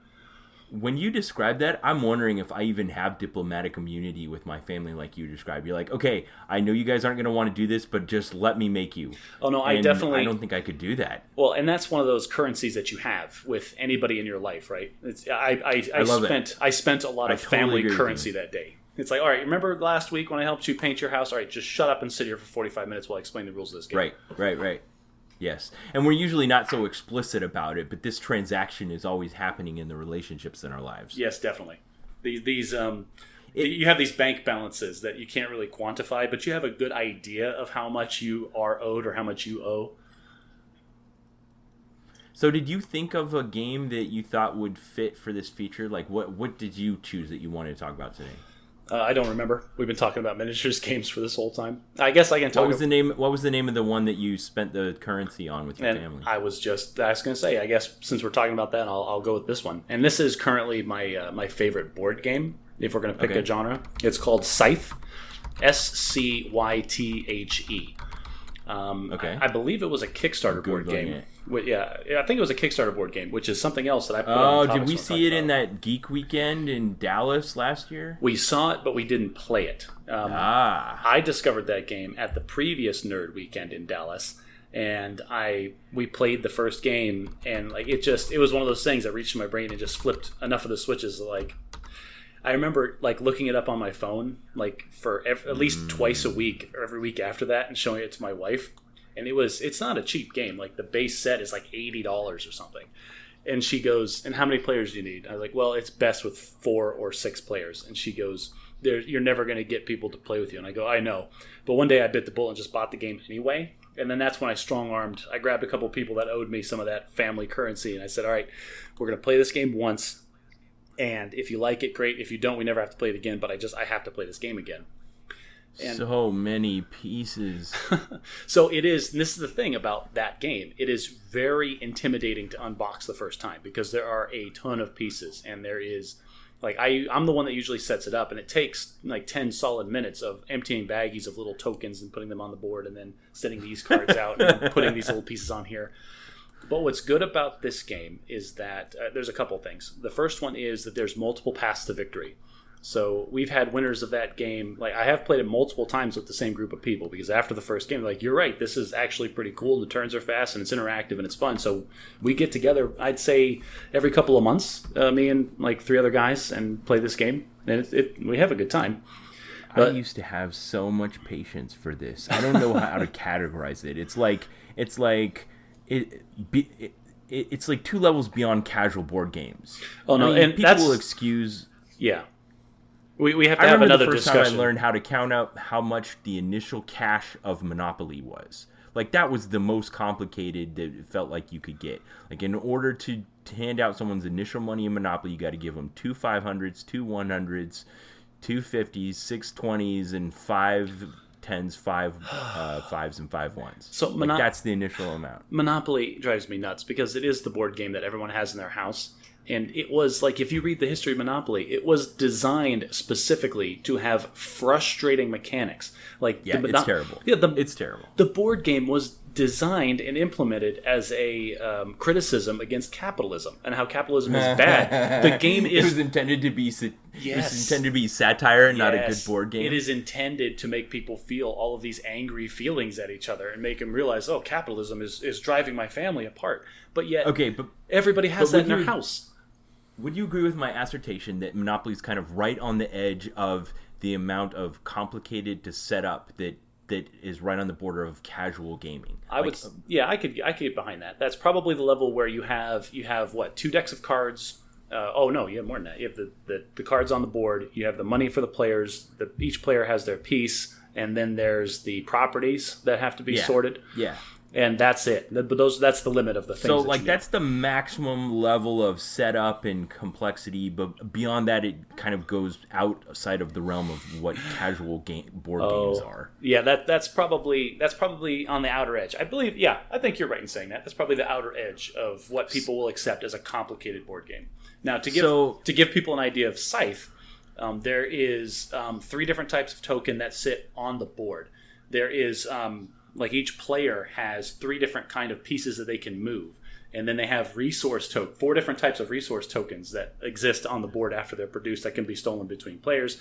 When you describe that, I'm wondering if I even have diplomatic immunity with my family like you described. You're like, okay, I know you guys aren't going to want to do this, but just let me make you. Oh, no, I don't think I could do that. Well, and that's one of those currencies that you have with anybody in your life, right? I spent a lot of family currency that day. It's all right, remember last week when I helped you paint your house? All right, just shut up and sit here for 45 minutes while I explain the rules of this game. Right. Yes, and we're usually not so explicit about it, but this transaction is always happening in the relationships in our lives. Yes, definitely. You have these bank balances that you can't really quantify, but you have a good idea of how much you are owed or how much you owe. So did you think of a game that you thought would fit for this feature? What did you choose that you wanted to talk about today? I don't remember. We've been talking about miniatures games for this whole time. I guess I can talk. What was the name of the one that you spent the currency on with your family? I was going to say, I guess since we're talking about that, I'll go with this one. And this is currently my favorite board game. If we're going to pick a genre, it's called Scythe, Scythe. I believe it was a Kickstarter board game. I think it was a Kickstarter board game, which is something else that I put on. Did we see it in that Geek Weekend in Dallas last year? We saw it, but we didn't play it. I discovered that game at the previous Nerd Weekend in Dallas, and we played the first game, and like it was one of those things that reached my brain and just flipped enough of the switches. Like I remember like looking it up on my phone like for at least twice a week or every week after that, and showing it to my wife. And it's not a cheap game. Like the base set is like $80 or something. And she goes, "And how many players do you need?" I was like, "Well, it's best with 4 or 6 players." And she goes, "You're never going to get people to play with you." And I go, "I know." But one day I bit the bullet and just bought the game anyway. And then that's when I grabbed a couple people that owed me some of that family currency. And I said, "All right, we're going to play this game once. And if you like it, great. If you don't, we never have to play it again. But I have to play this game again." And so many pieces. So it is, and this is the thing about that game, it is very intimidating to unbox the first time because there are a ton of pieces, and there is like I'm the one that usually sets it up, and it takes like 10 solid minutes of emptying baggies of little tokens and putting them on the board, and then setting these cards out and putting these little pieces on here. But what's good about this game is that there's a couple things. The first one is that there's multiple paths to victory. So we've had winners of that game. Like I have played it multiple times with the same group of people because after the first game, like, "You're right, this is actually pretty cool. The turns are fast and it's interactive and it's fun." So we get together, I'd say every couple of months, me and like 3 other guys, and play this game, and we have a good time. I used to have so much patience for this. I don't know how to categorize it. It's like it's like 2 levels beyond casual board games. Oh no, and people will excuse. Yeah. We have to have another discussion. The first time I learned how to count out how much the initial cash of Monopoly was. Like, that was the most complicated that it felt like you could get. Like, in order to hand out someone's initial money in Monopoly, you got to give them 2 500s, 2 100s, 2 50s, 6 20s, and 5 10s, 5 5s, and 5 1s. So that's the initial amount. Monopoly drives me nuts because it is the board game that everyone has in their house. And it was like, if you read the history of Monopoly, it was designed specifically to have frustrating mechanics. Like, it's terrible. Yeah, it's terrible. The board game was designed and implemented as a criticism against capitalism and how capitalism is bad. The game is... It was intended to be It was intended to be satire and not a good board game. It is intended to make people feel all of these angry feelings at each other and make them realize, oh, capitalism is driving my family apart. But yet, everybody has that in their house. Would you agree with my assertion that Monopoly is kind of right on the edge of the amount of complicated to set up that is right on the border of casual gaming? I could get behind that. That's probably the level where you have what, 2 decks of cards. You have more than that. You have the cards on the board. You have the money for the players. Each player has their piece, and then there's the properties that have to be sorted. Yeah. And that's it. But that's the limit of the things. So, that's the maximum level of setup and complexity. But beyond that, it kind of goes outside of the realm of what casual board games are. Yeah, that's probably on the outer edge. I believe. Yeah, I think you're right in saying that. That's probably the outer edge of what people will accept as a complicated board game. Now, to give people an idea of Scythe, there is 3 different types of token that sit on the board. There is each player has 3 different kind of pieces that they can move. And then they have 4 different types of resource tokens that exist on the board after they're produced that can be stolen between players.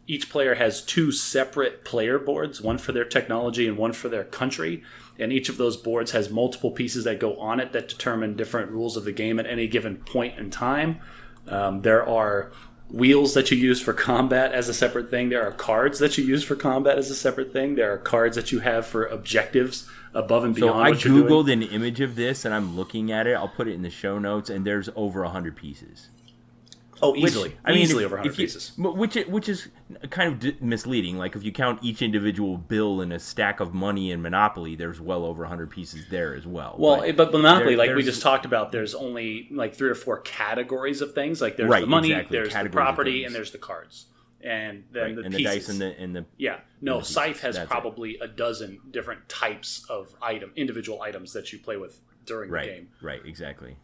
Each player has 2 separate player boards, one for their technology and one for their country. And each of those boards has multiple pieces that go on it that determine different rules of the game at any given point in time. There are wheels that you use for combat as a separate thing. There are cards that you use for combat as a separate thing. There are cards that you have for objectives above and beyond what you're doing. So I Googled an image of this, and I'm looking at it. I'll put it in the show notes, and there's over 100 pieces. Oh, easily. Easily over 100 pieces. Which is kind of misleading. Like, if you count each individual bill in a stack of money in Monopoly, there's well over 100 pieces there as well. Well, but Monopoly, we just talked about, there's only 3 or 4 categories of things. Like, there's the money, there's the property, and there's the cards. And then the pieces. Dice and the Yeah. No, Scythe has probably a dozen different types of individual items that you play with during the game. Right, exactly.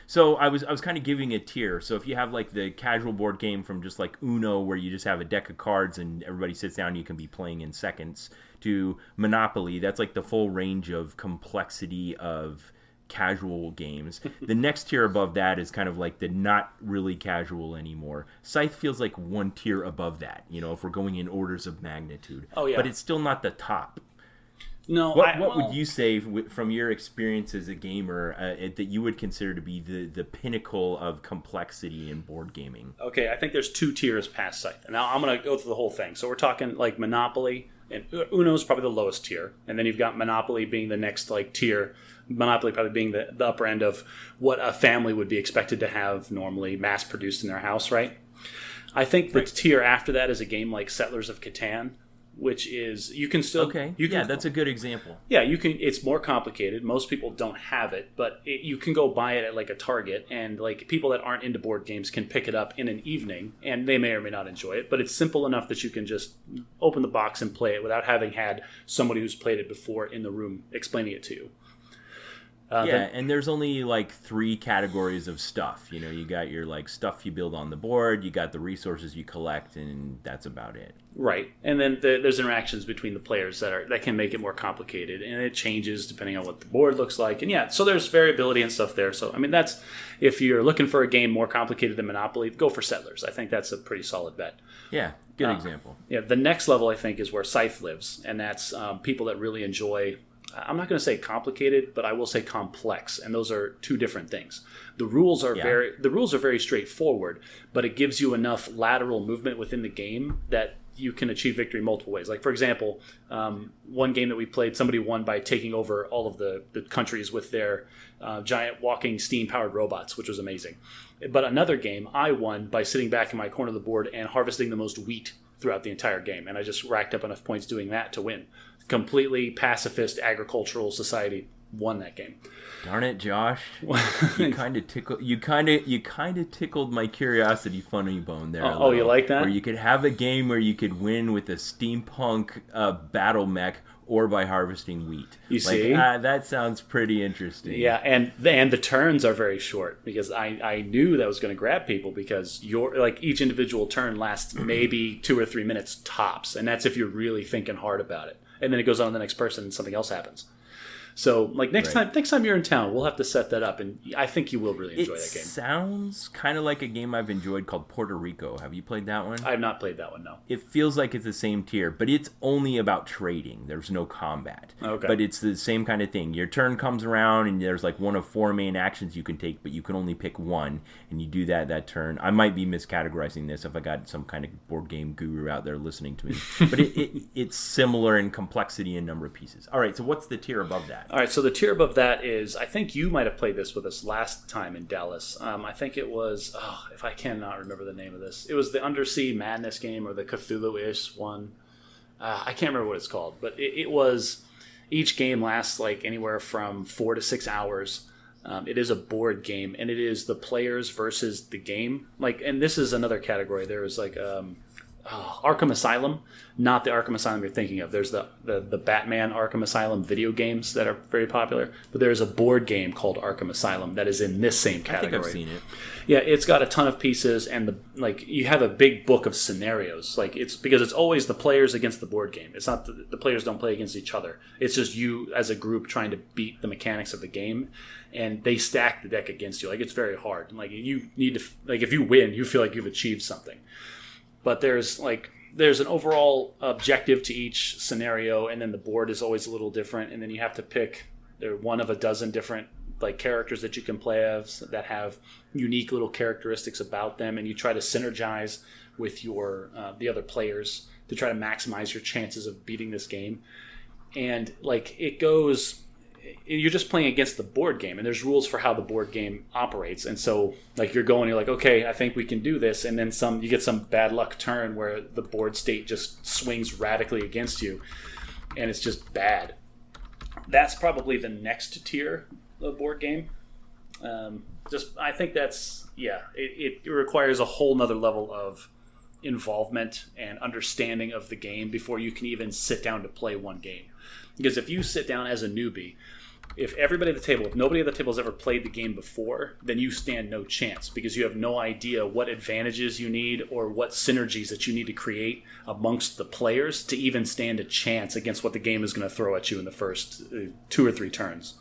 So I was kind of giving a tier. So if you have the casual board game from just like Uno, where you just have a deck of cards and everybody sits down and you can be playing in seconds, to Monopoly, that's the full range of complexity of casual games. The next tier above that is kind of the not really casual anymore. Scythe feels like one tier above that, if we're going in orders of magnitude. Oh, yeah. But it's still not the top. No, What would you say from your experience as a gamer that you would consider to be the pinnacle of complexity in board gaming? Okay, I think there's 2 tiers past Scythe. And now I'm going to go through the whole thing. So we're talking like Monopoly, and Uno is probably the lowest tier. And then you've got Monopoly being the next like tier. Monopoly probably being the upper end of what a family would be expected to have normally mass produced in their house, right? I think the tier after that is a game like Settlers of Catan, which is you can still that's a good example. Yeah, you can. It's more complicated. Most people don't have it, but you can go buy it at like a Target, and like people that aren't into board games can pick it up in an evening, and they may or may not enjoy it. But it's simple enough that you can just open the box and play it without having had somebody who's played it before in the room explaining it to you. And there's only like 3 categories of stuff. You know, you got your like stuff you build on the board, you got the resources you collect, and that's about it. Right, and then there's interactions between the players that can make it more complicated, and it changes depending on what the board looks like. And so there's variability and stuff there. So I mean, that's if you're looking for a game more complicated than Monopoly, go for Settlers. I think that's a pretty solid bet. Yeah, good example. Yeah, the next level I think is where Scythe lives, and that's people that really enjoy. I'm not going to say complicated, but I will say complex, and those are 2 different things. The rules are very straightforward, but it gives you enough lateral movement within the game that you can achieve victory multiple ways. Like for example, one game that we played, somebody won by taking over all of the countries with their giant walking steam-powered robots, which was amazing. But another game, I won by sitting back in my corner of the board and harvesting the most wheat throughout the entire game, and I just racked up enough points doing that to win. Completely pacifist agricultural society won that game. Darn it, Josh! You kind of tickled my curiosity funny bone there. Oh, you like that? Where you could have a game where you could win with a steampunk battle mech or by harvesting wheat. You see? That sounds pretty interesting. Yeah, and the turns are very short because I knew that was going to grab people because each individual turn lasts maybe 2 or 3 minutes tops, and that's if you're really thinking hard about it. And then it goes on to the next person and something else happens. So, like next time you're in town, we'll have to set that up, and I think you will really enjoy that game. It sounds kind of like a game I've enjoyed called Puerto Rico. Have you played that one? I have not played that one, no. It feels like it's the same tier, but it's only about trading. There's no combat. Okay. But it's the same kind of thing. Your turn comes around, and there's like one of 4 main actions you can take, but you can only pick one, and you do that turn. I might be miscategorizing this if I got some kind of board game guru out there listening to me. But it's similar in complexity and number of pieces. All right, so what's the tier above that? All right, so the tier above that is, I think you might have played this with us last time in Dallas. I think it was, if I cannot remember the name of this, it was the Undersea Madness game or the Cthulhu-ish one. I can't remember what it's called, but it was, each game lasts like anywhere from 4 to 6 hours. It is a board game, and it is the players versus the game. And this is another category. There is like Arkham Asylum, not the Arkham Asylum you're thinking of. There's the Batman Arkham Asylum video games that are very popular, but there's a board game called Arkham Asylum that is in this same category. I think I've seen it. Yeah, it's got a ton of pieces, and you have a big book of scenarios. It's because it's always the players against the board game. It's not the players don't play against each other. It's just you as a group trying to beat the mechanics of the game, and they stack the deck against you. It's very hard. You need to if you win, you feel like you've achieved something. But there's an overall objective to each scenario, and then the board is always a little different, and then you have to pick one of a dozen different characters that you can play as that have unique little characteristics about them, and you try to synergize with your the other players to try to maximize your chances of beating this game. And it goes, you're just playing against the board game, and there's rules for how the board game operates. And so you're like, okay, I think we can do this, and then you get some bad luck turn where the board state just swings radically against you, and it's just bad. That's probably the next tier of board game. I think that's, it requires a whole nother level of involvement and understanding of the game before you can even sit down to play one game. Because if you sit down as a newbie, if nobody at the table has ever played the game before, then you stand no chance because you have no idea what advantages you need or what synergies that you need to create amongst the players to even stand a chance against what the game is going to throw at you in the first 2 or 3 turns.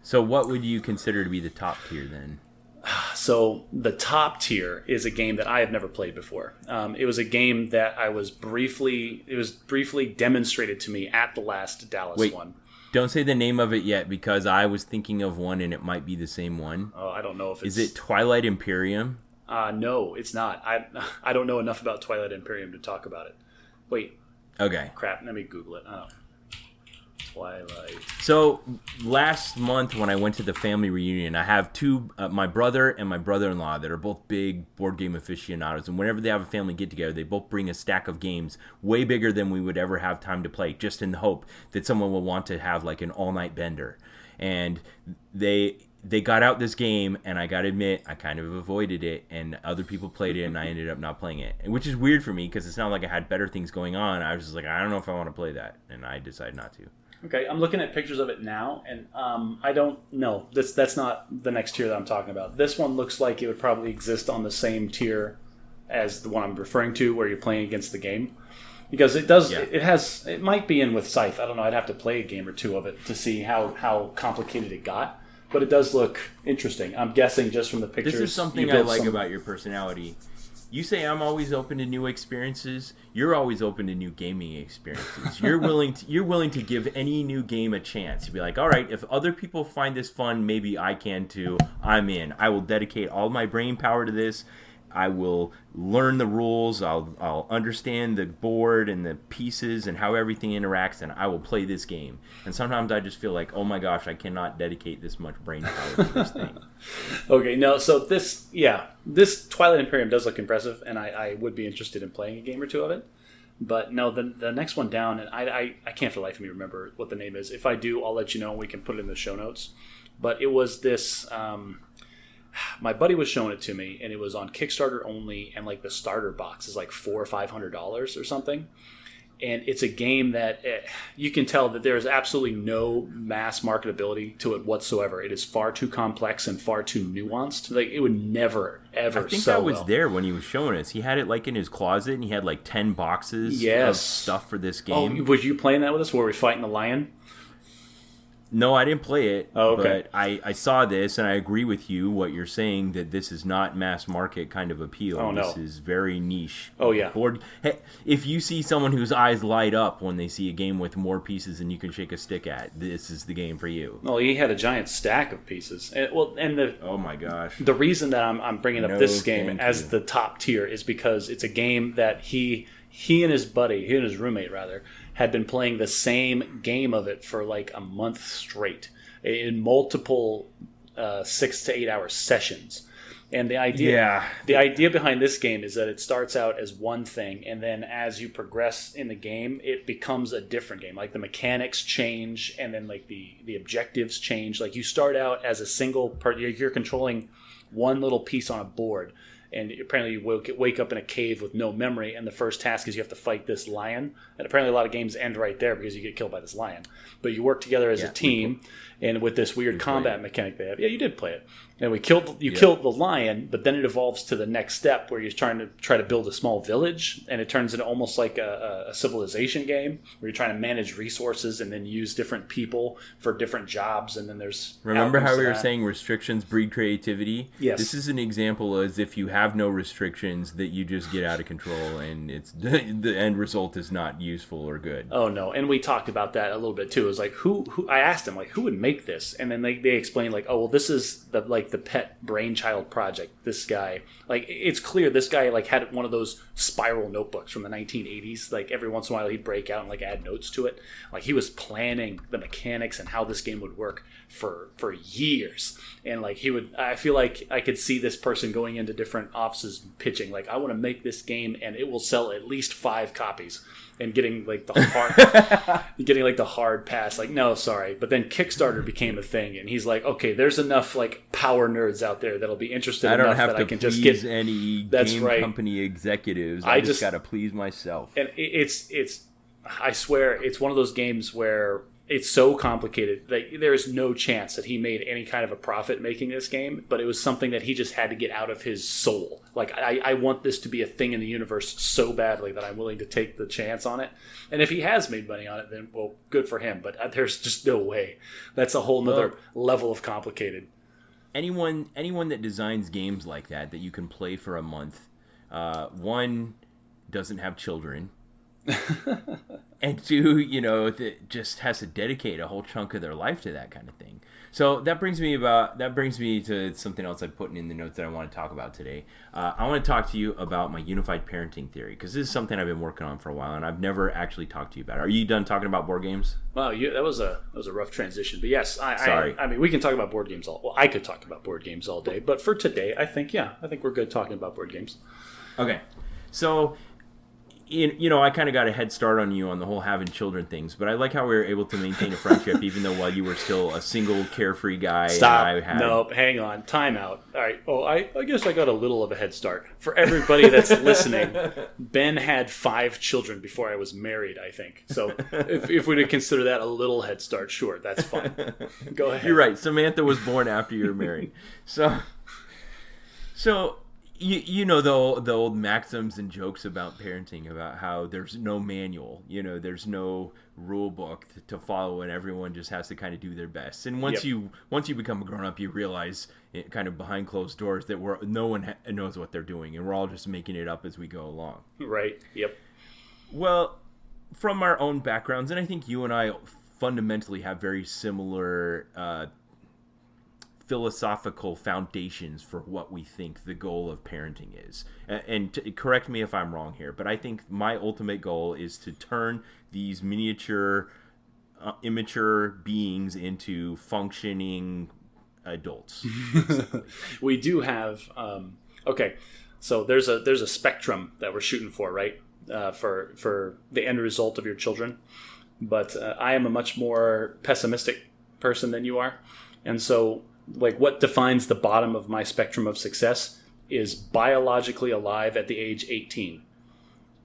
So what would you consider to be the top tier then? So the top tier is a game that I have never played before. It was a game that it was briefly demonstrated to me at the last Dallas one. Don't say the name of it yet, because I was thinking of one and it might be the same one. Oh, I don't know if it's... Is it Twilight Imperium? No, it's not. I don't know enough about Twilight Imperium to talk about it. Wait. Okay. Crap, let me Google it. Oh. Twilight. So last month when I went to the family reunion, I have two, my brother and my brother-in-law, that are both big board game aficionados, and whenever they have a family get-together, they both bring a stack of games way bigger than we would ever have time to play, just in the hope that someone will want to have like an all-night bender. And they got out this game, and I gotta admit, I kind of avoided it, and other people played it, and I ended up not playing it, which is weird for me, because it's not like I had better things going on. I was just like, I don't know if I want to play that, and I decided not to. Okay, I'm looking at pictures of it now, and I don't know. That's not the next tier that I'm talking about. This one looks like it would probably exist on the same tier as the one I'm referring to, where you're playing against the game, because it does. Yeah. It might be in with Scythe. I don't know. I'd have to play a game or two of it to see how complicated it got. But it does look interesting. I'm guessing just from the pictures. This is something I like about your personality. You say I'm always open to new experiences. You're always open to new gaming experiences. You're willing to give any new game a chance. You'd be like, all right, if other people find this fun, maybe I can too. I'm in. I will dedicate all my brain power to this. I will learn the rules. I'll understand the board and the pieces and how everything interacts, and I will play this game. And sometimes I just feel like, oh my gosh, I cannot dedicate this much brain power to this thing. Okay, no, so this Twilight Imperium does look impressive, and I would be interested in playing a game or two of it. But no, the next one down, and I can't for the life of me remember what the name is. If I do, I'll let you know, and we can put it in the show notes. But it was this... my buddy was showing it to me, and it was on Kickstarter only, and like the starter box is like $400 or $500 or something. And it's a game that you can tell that there is absolutely no mass marketability to it whatsoever. It is far too complex and far too nuanced. Like, it would never ever. I think that was there when he was showing us. He had it like in his closet, and he had like 10 boxes of stuff for this game. Oh, was you playing that with us? Where we fighting the lion? No, I didn't play it, oh, okay. But I saw this, and I agree with you, what you're saying, that this is not mass market kind of appeal. Oh, no. This is very niche. Oh, yeah. Hey, if you see someone whose eyes light up when they see a game with more pieces than you can shake a stick at, this is the game for you. Well, he had a giant stack of pieces. Oh, my gosh. The reason that I'm bringing up this game as the top tier is because it's a game that he and his roommate, had been playing the same game of it for like a month straight in multiple 6 to 8 hour sessions. And the idea behind this game is that it starts out as one thing, and then as you progress in the game, it becomes a different game. Like the mechanics change, and then like the objectives change. Like you start out as a single part, you're controlling one little piece on a board. And apparently you wake up in a cave with no memory, and the first task is you have to fight this lion. And apparently a lot of games end right there because you get killed by this lion. But you work together as a team, and with this weird combat mechanic they have. Yeah, you did play it. And we killed the lion, but then it evolves to the next step where you're trying to build a small village, and it turns into almost like a civilization game where you're trying to manage resources and then use different people for different jobs, and then there's... Remember how we were saying restrictions breed creativity? Yes. This is an example as if you have no restrictions that you just get out of control, and it's the end result is not useful or good. Oh, no. And we talked about that a little bit, too. It was like, who I asked him, like, who would make this? And then they explained, like, oh, well, this is the pet brainchild project. This guy, like, it's clear this guy like had one of those spiral notebooks from the 1980s. Like every once in a while he'd break out and like add notes to it. Like he was planning the mechanics and how this game would work for years. And like I feel like I could see this person going into different offices and pitching like, I want to make this game and it will sell at least 5 copies. And getting like the hard pass, like no, sorry. But then Kickstarter became a thing, and he's like, okay, there's enough like power nerds out there that'll be interested enough that I can just get any game company executives. I just got to please myself. And it's I swear it's one of those games where it's so complicated that there is no chance that he made any kind of a profit making this game, but it was something that he just had to get out of his soul. Like, I want this to be a thing in the universe so badly that I'm willing to take the chance on it. And if he has made money on it, then, well, good for him. But there's just no way. That's a whole nother level of complicated. anyone that designs games like that you can play for a month, one, doesn't have children, and two, that just has to dedicate a whole chunk of their life to that kind of thing. So that brings me to something else I put in the notes that I want to talk about today. I want to talk to you about my unified parenting theory, because this is something I've been working on for a while, and I've never actually talked to you about it. Are you done talking about board games? Wow, that was a rough transition. But yes, Sorry. I mean, we can talk about board games I could talk about board games all day. But for today, I think we're good talking about board games. Okay, so I kind of got a head start on you on the whole having children things, but I like how we were able to maintain a friendship even though while you were still a single carefree guy. Stop. And I had... No, hang on. Time out. All right. Oh, I guess I got a little of a head start. For everybody that's listening, Ben had 5 children before I was married, I think. So if we to consider that a little head start, sure, that's fine. Go ahead. You're right. Samantha was born after you were married. So you know the old maxims and jokes about parenting, about how there's no manual, there's no rule book to follow, and everyone just has to kind of do their best. And once you become a grown up, you realize, kind of behind closed doors, that no one knows what they're doing, and we're all just making it up as we go along. Right. Yep. Well, from our own backgrounds, and I think you and I fundamentally have very similar philosophical foundations for what we think the goal of parenting is. And correct me if I'm wrong here, but I think my ultimate goal is to turn these miniature, immature beings into functioning adults. We do have okay, so there's a spectrum that we're shooting for, right? For the end result of your children. But I am a much more pessimistic person than you are, and so what defines the bottom of my spectrum of success is biologically alive at the age 18.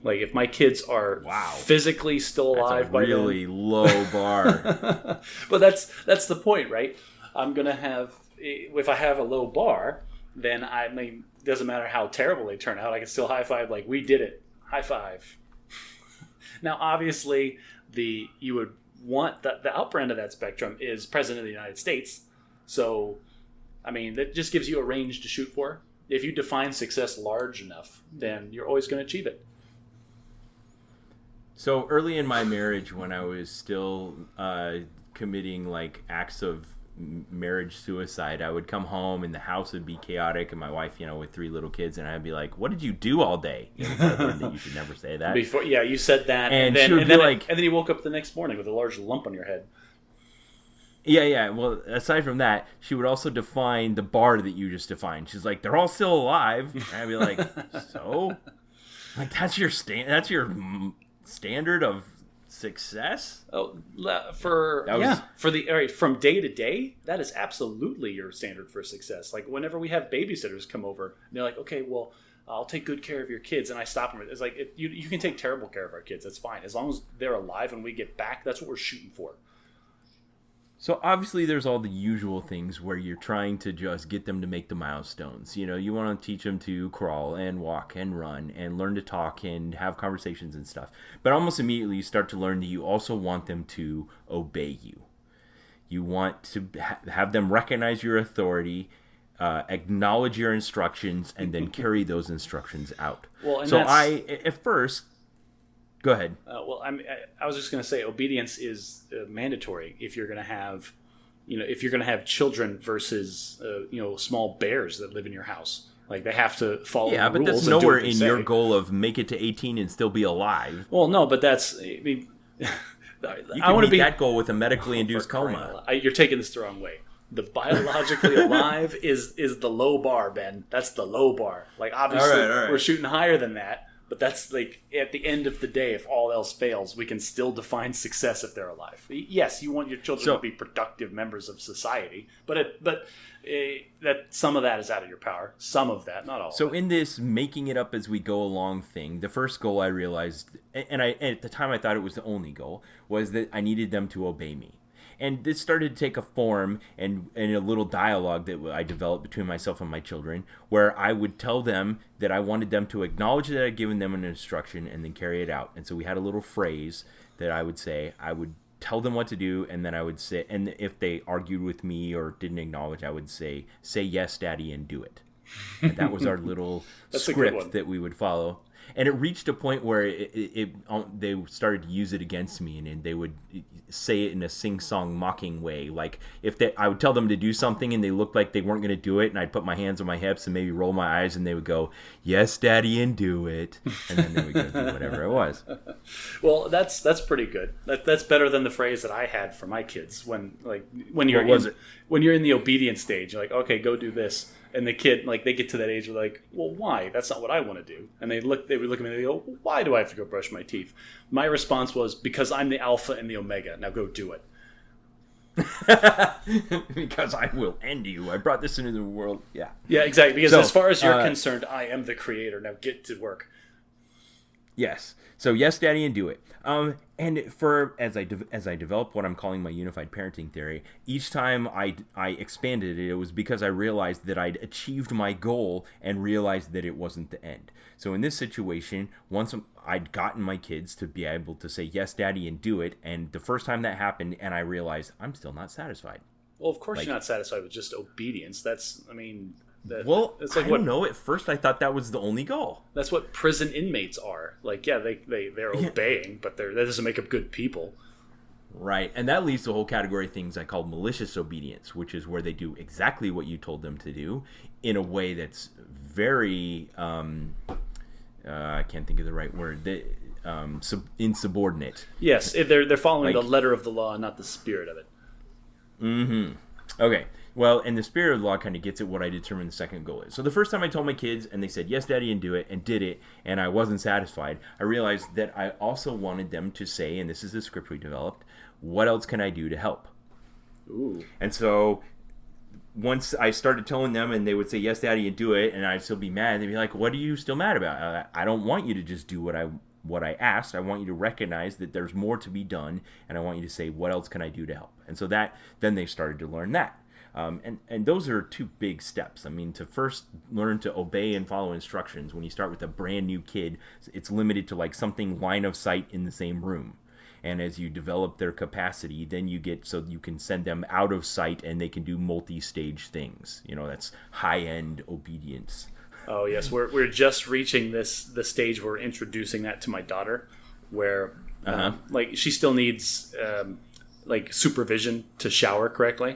If my kids are physically still alive by then. That's a really low bar. But that's the point, right? I'm going to have, if I have a low bar, then it doesn't matter how terrible they turn out, I can still high five, we did it. High five. Now, obviously, you would want the upper end of that spectrum is President of the United States. So, that just gives you a range to shoot for. If you define success large enough, then you're always going to achieve it. So early in my marriage, when I was still committing acts of marriage suicide, I would come home and the house would be chaotic, and my wife, with 3 little kids, and I'd be like, "What did you do all day?" I learned that you should never say that. You said that, and then you woke up the next morning with a large lump on your head. Yeah. Well, aside from that, she would also define the bar that you just defined. She's like, "They're all still alive." And I'd be like, "So, that's your standard of success?" Oh, from day to day, that is absolutely your standard for success. Whenever we have babysitters come over, they're like, "Okay, well, I'll take good care of your kids," and I stop them. It's you can take terrible care of our kids. That's fine, as long as they're alive and we get back. That's what we're shooting for. So obviously there's all the usual things where you're trying to just get them to make the milestones. You want to teach them to crawl and walk and run and learn to talk and have conversations and stuff. But almost immediately you start to learn that you also want them to obey you. You want to have them recognize your authority, acknowledge your instructions, and then carry those instructions out. Well, and at first... Go ahead. I was just going to say, obedience is mandatory if you're going to have, children versus, small bears that live in your house. They have to follow the rules. Yeah, but that's nowhere in your goal of make it to 18 and still be alive. Well, no, but that's. You can meet that goal with a medically induced coma. You're taking this the wrong way. The biologically alive is the low bar, Ben. That's the low bar. Obviously, all right. We're shooting higher than that. But that's at the end of the day, if all else fails, we can still define success if they're alive. Yes, you want your children to be productive members of society, but that some of that is out of your power. Some of that, not all. So in this making it up as we go along thing, the first goal I realized, and at the time I thought it was the only goal, was that I needed them to obey me. And this started to take a form and a little dialogue that I developed between myself and my children, where I would tell them that I wanted them to acknowledge that I'd given them an instruction and then carry it out. And so we had a little phrase that I would say, I would tell them what to do, and then I would say, and if they argued with me or didn't acknowledge, I would say yes, Daddy, and do it. And that was our little script that we would follow. And it reached a point where they started to use it against me, and they would say it in a sing-song mocking way. Like I would tell them to do something, and they looked like they weren't going to do it, and I'd put my hands on my hips and maybe roll my eyes, and they would go, "Yes, Daddy, and do it," and then they would go do whatever it was. Well, that's pretty good. That's better than the phrase that I had for my kids when you're in the obedience stage. You're like, okay, go do this. And the kid, like, they get to that age where like, well, why? That's not what I want to do. And they would look at me and they go, why do I have to go brush my teeth? My response was, because I'm the alpha and the omega. Now go do it. Because I will end you. I brought this into the world. Yeah. Yeah, exactly. Because as far as you're concerned, I am the creator. Now get to work. Yes. So yes, Daddy, and do it. And for as I develop what I'm calling my unified parenting theory, each time I expanded it, it was because I realized that I'd achieved my goal and realized that it wasn't the end. So in this situation, once I'd gotten my kids to be able to say yes, Daddy, and do it, and the first time that happened, and I realized I'm still not satisfied. Well, of course you're not satisfied with just obedience. I don't know. At first, I thought that was the only goal. That's what prison inmates are. Like, yeah, they're obeying, but that doesn't make them good people. Right, and that leads to a whole category of things I call malicious obedience, which is where they do exactly what you told them to do in a way that's very, I can't think of the right word, insubordinate. Yes, they're following the letter of the law, not the spirit of it. Mm-hmm. Okay. Well, and the spirit of the law kind of gets at what I determined the second goal is. So the first time I told my kids, and they said, yes, Daddy, and do it, and did it, and I wasn't satisfied, I realized that I also wanted them to say, and this is the script we developed, what else can I do to help? Ooh. And so once I started telling them, and they would say, yes, Daddy, and do it, and I'd still be mad, they'd be like, what are you still mad about? I don't want you to just do what I asked. I want you to recognize that there's more to be done, and I want you to say, what else can I do to help? And so then they started to learn that. And those are two big steps. I mean, to first learn to obey and follow instructions. When you start with a brand new kid, it's limited to like something line of sight in the same room. And as you develop their capacity, then you get so you can send them out of sight and they can do multi-stage things. That's high-end obedience. Oh yes, we're just reaching the stage where we're introducing that to my daughter, where like she still needs like supervision to shower correctly.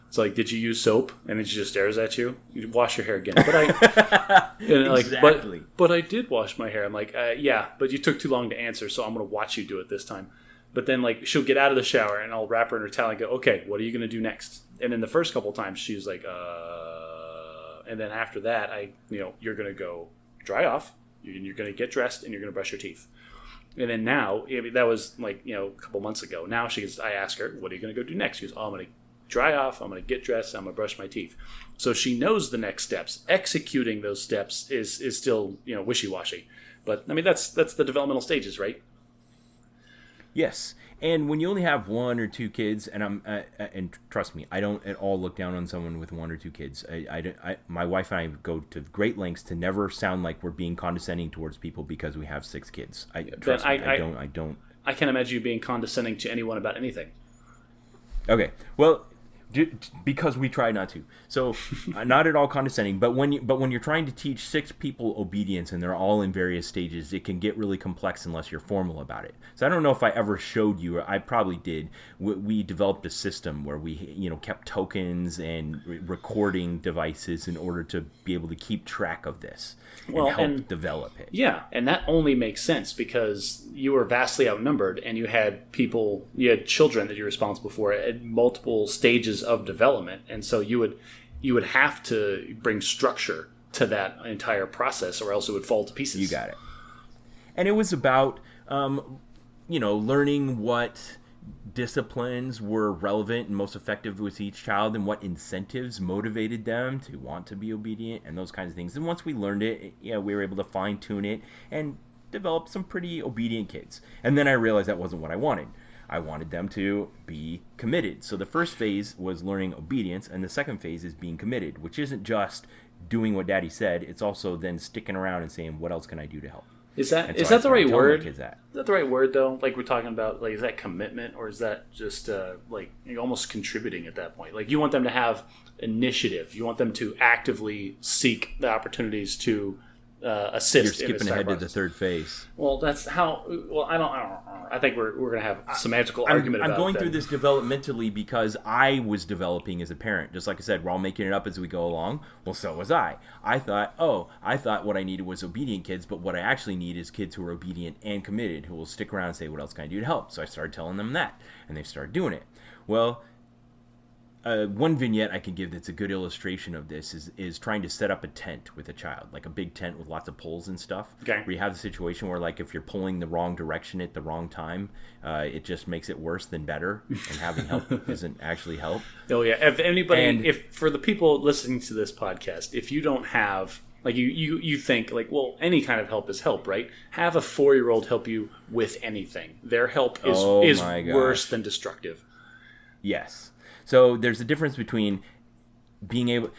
It's like, did you use soap? And then she just stares at you. You wash your hair again. But exactly. But I did wash my hair. I'm like, yeah, but you took too long to answer, so I'm going to watch you do it this time. But then like she'll get out of the shower and I'll wrap her in her towel and go, okay, what are you going to do next? And then the first couple of times she was like, and then after that, you're going to go dry off. You're going to get dressed and you're going to brush your teeth. And then now, that was like, a couple months ago. Now I ask her, what are you going to go do next? She goes, I'm going to dry off, I'm going to get dressed, I'm going to brush my teeth. So she knows the next steps. Executing those steps is still, wishy-washy. But, I mean, that's the developmental stages, right? Yes. And when you only have one or two kids, and and trust me, I don't at all look down on someone with one or two kids. My wife and I go to great lengths to never sound like we're being condescending towards people because we have 6 kids. I don't. I can't imagine you being condescending to anyone about anything. Okay. Well, because we try not to. So not at all condescending, but when you're trying to teach 6 people obedience and they're all in various stages, it can get really complex unless you're formal about it. So I don't know if I ever showed you, I probably did. We developed a system where we kept tokens and recording devices in order to be able to keep track of this and help develop it. Yeah, and that only makes sense because you were vastly outnumbered and you had children that you're responsible for at multiple stages of development, and so you would have to bring structure to that entire process or else it would fall to pieces. You got it. And it was about learning what disciplines were relevant and most effective with each child and what incentives motivated them to want to be obedient and those kinds of things. And once we learned it, we were able to fine-tune it and develop some pretty obedient kids. And then I realized that wasn't what I wanted. I wanted them to be committed. So the first phase was learning obedience, and the second phase is being committed, which isn't just doing what Daddy said. It's also then sticking around and saying, what else can I do to help? Is that And is so that the right word? Kids that. Is that the right word though? Like we're talking about, like is that commitment or is that just like you're almost contributing at that point? Like you want them to have initiative. You want them to actively seek the opportunities to assist. You're skipping ahead to the third phase. Well, that's how. Well, I don't know. I think we're going to have a semantical argument about it. I'm going through this developmentally because I was developing as a parent. Just like I said, we're all making it up as we go along. Well, so was I. I thought what I needed was obedient kids, but what I actually need is kids who are obedient and committed, who will stick around and say, what else can I do to help? So I started telling them that, and they started doing it. Well, one vignette I can give that's a good illustration of this is trying to set up a tent with a child, like a big tent with lots of poles and stuff. Okay. Where you have the situation where, like, if you're pulling the wrong direction at the wrong time, it just makes it worse than better, and having help isn't actually help. Oh yeah. If anybody, if for the people listening to this podcast, if you don't have like you think like, well, any kind of help is help, right? Have a 4-year-old help you with anything. Their help is worse than destructive. Yes. So there's a difference between being able...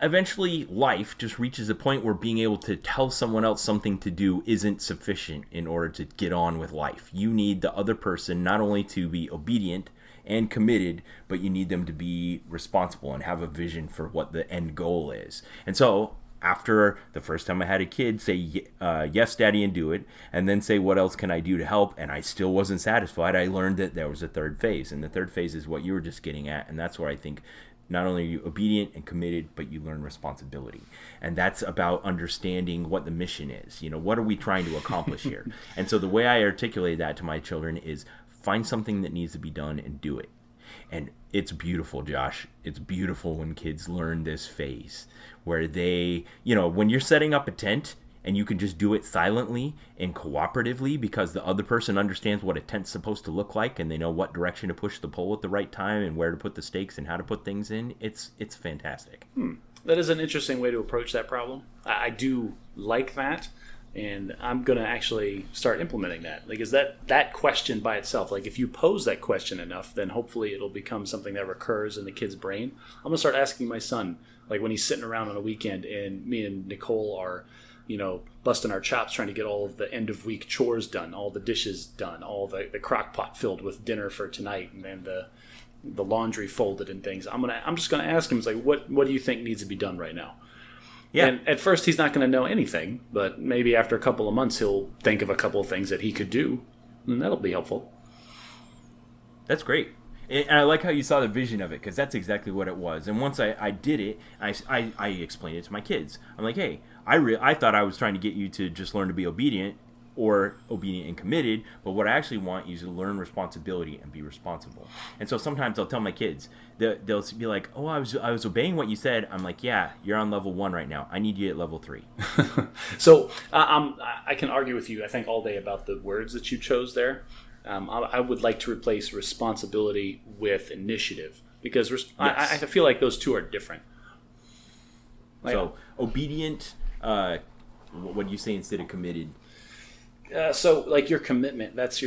Eventually, life just reaches a point where being able to tell someone else something to do isn't sufficient in order to get on with life. You need the other person not only to be obedient and committed, but you need them to be responsible and have a vision for what the end goal is. And so... after the first time I had a kid say, yes, Daddy, and do it, and then say, what else can I do to help? And I still wasn't satisfied. I learned that there was a third phase. And the third phase is what you were just getting at. And that's where I think not only are you obedient and committed, but you learn responsibility. And that's about understanding what the mission is. You know, what are we trying to accomplish here? And so the way I articulate that to my children is find something that needs to be done and do it. And it's beautiful, Josh. It's beautiful when kids learn this phase where they, you know, when you're setting up a tent and you can just do it silently and cooperatively because the other person understands what a tent's supposed to look like and they know what direction to push the pole at the right time and where to put the stakes and how to put things in. It's fantastic. That is an interesting way to approach that problem. I do like that. And I'm going to actually start implementing that. Like, is that question by itself, like if you pose that question enough, then hopefully it'll become something that recurs in the kid's brain. I'm going to start asking my son, like when he's sitting around on a weekend and me and Nicole are, you know, busting our chops trying to get all of the end of week chores done, all the dishes done, all the crock pot filled with dinner for tonight, and then the laundry folded and things. I'm just going to ask him, it's like, what do you think needs to be done right now? Yeah. And at first he's not going to know anything, but maybe after a couple of months he'll think of a couple of things that he could do, and that'll be helpful. That's great. And I like how you saw the vision of it, because that's exactly what it was. And once I did it, I explained it to my kids. I'm like, hey, I thought I was trying to get you to just learn to be obedient or obedient and committed, but what I actually want you to learn responsibility and be responsible. And so sometimes I'll tell my kids, they'll be like, oh, I was obeying what you said. I'm like, yeah, you're on level 1 right now. I need you at level 3. So I can argue with you, I think, all day about the words that you chose there. I would like to replace responsibility with initiative, because yes. I feel like those two are different. So obedient, what do you say instead of committed? So like your commitment, that's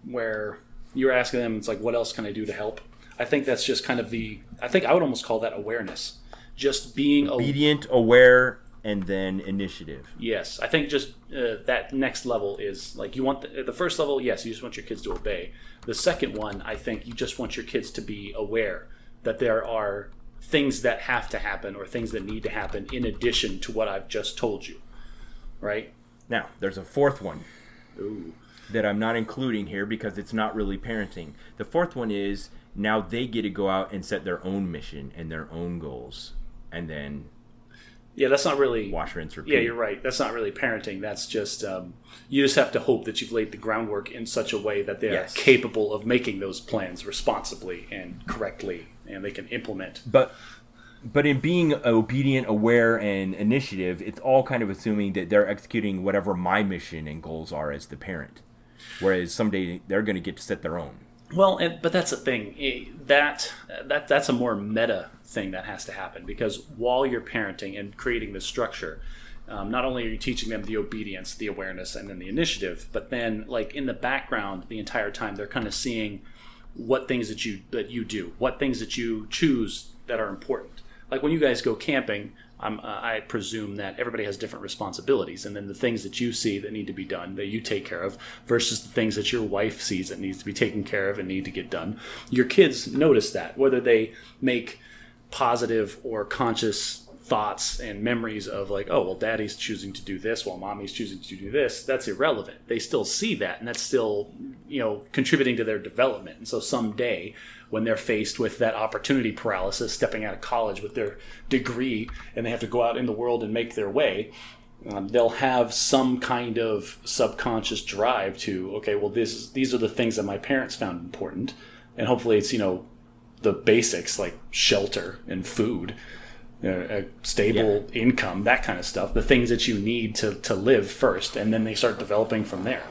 where you're asking them, it's like, what else can I do to help? I think that's just kind of I think I would almost call that awareness. Just being obedient, aware, and then initiative. Yes. I think just that next level is like, you want the first level, yes, you just want your kids to obey. The second one, I think you just want your kids to be aware that there are things that have to happen or things that need to happen in addition to what I've just told you. Right? Now, there's a fourth one. Ooh. That I'm not including here because it's not really parenting. The fourth one is now they get to go out and set their own mission and their own goals, and then that's not really wash, rinse, repeat. Yeah, you're right. That's not really parenting. That's just you just have to hope that you've laid the groundwork in such a way that they are capable of making those plans responsibly and correctly, and they can implement. But in being obedient, aware, and initiative, it's all kind of assuming that they're executing whatever my mission and goals are as the parent. Whereas someday they're going to get to set their own. Well, but that's the thing. That's a more meta thing that has to happen, because while you're parenting and creating the structure, not only are you teaching them the obedience, the awareness, and then the initiative, but then like in the background the entire time they're kind of seeing what things that you do, what things that you choose that are important. Like when you guys go camping, I presume that everybody has different responsibilities, and then the things that you see that need to be done, that you take care of, versus the things that your wife sees that needs to be taken care of and need to get done. Your kids notice that, whether they make positive or conscious thoughts and memories of like, oh, well, daddy's choosing to do this while mommy's choosing to do this, that's irrelevant. They still see that, and that's still, contributing to their development. And so someday, when they're faced with that opportunity paralysis, stepping out of college with their degree, and they have to go out in the world and make their way, they'll have some kind of subconscious drive to, okay, well, these are the things that my parents found important, and hopefully it's, the basics like shelter and food, a stable income, that kind of stuff, the things that you need to live first, and then they start developing from there.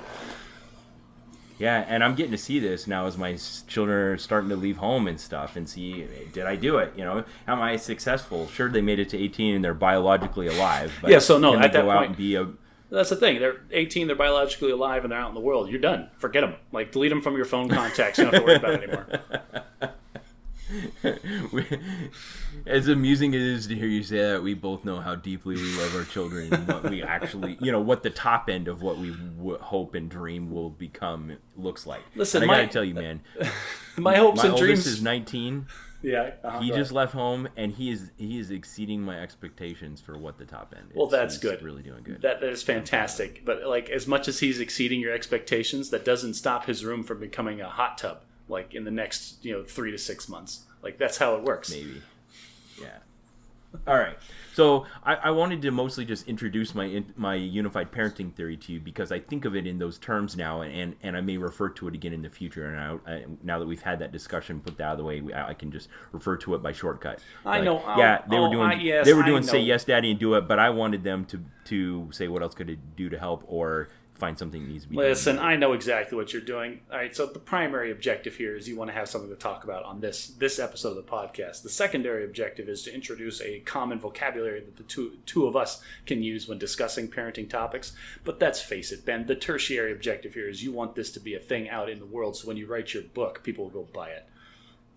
Yeah, and I'm getting to see this now as my children are starting to leave home and stuff, and see, did I do it? Am I successful? Sure, they made it to 18 and they're biologically alive. But so no, at that point, and be a... That's the thing. They're 18, they're biologically alive, and they're out in the world. You're done. Forget them. Like, delete them from your phone contacts. You don't have to worry about it anymore. As amusing it is to hear you say that, we both know how deeply we love our children and what we actually, what the top end of what we hope and dream will become looks like. Listen, and I gotta tell you, man, my hopes and dreams. My dreams oldest is 19. Yeah, he just left home, and he is exceeding my expectations for what the top end is. Well, that's he's good. Really doing good. That is fantastic. But like, as much as he's exceeding your expectations, that doesn't stop his room from becoming a hot tub. Like in the next 3 to 6 months. Like that's how it works. Maybe. Yeah. All right. So I wanted to mostly just introduce my unified parenting theory to you because I think of it in those terms now, and I may refer to it again in the future. And now that we've had that discussion, put that out of the way, I can just refer to it by shortcut. I know. They were doing say yes, daddy, and do it, but I wanted them to say what else could it do to help or find something that needs to be Listen, done. I know exactly what you're doing. All right, so the primary objective here is you want to have something to talk about on this episode of the podcast. The secondary objective is to introduce a common vocabulary that the two of us can use when discussing parenting topics. But let's face it, Ben, the tertiary objective here is you want this to be a thing out in the world, so when you write your book, people will go buy it.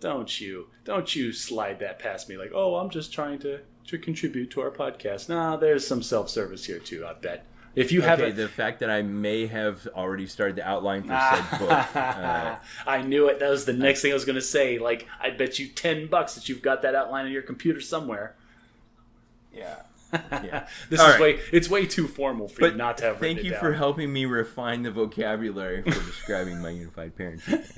Don't you slide that past me like, oh, I'm just trying to contribute to our podcast. Nah, there's some self-service here too, I bet. If you have the fact that I may have already started the outline for said book. I knew it. That was the next thing I was going to say. Like, I bet you $10 that you've got that outline on your computer somewhere. Yeah. It's way too formal for you not to have written it down. Thank you for helping me refine the vocabulary for describing my unified parenting.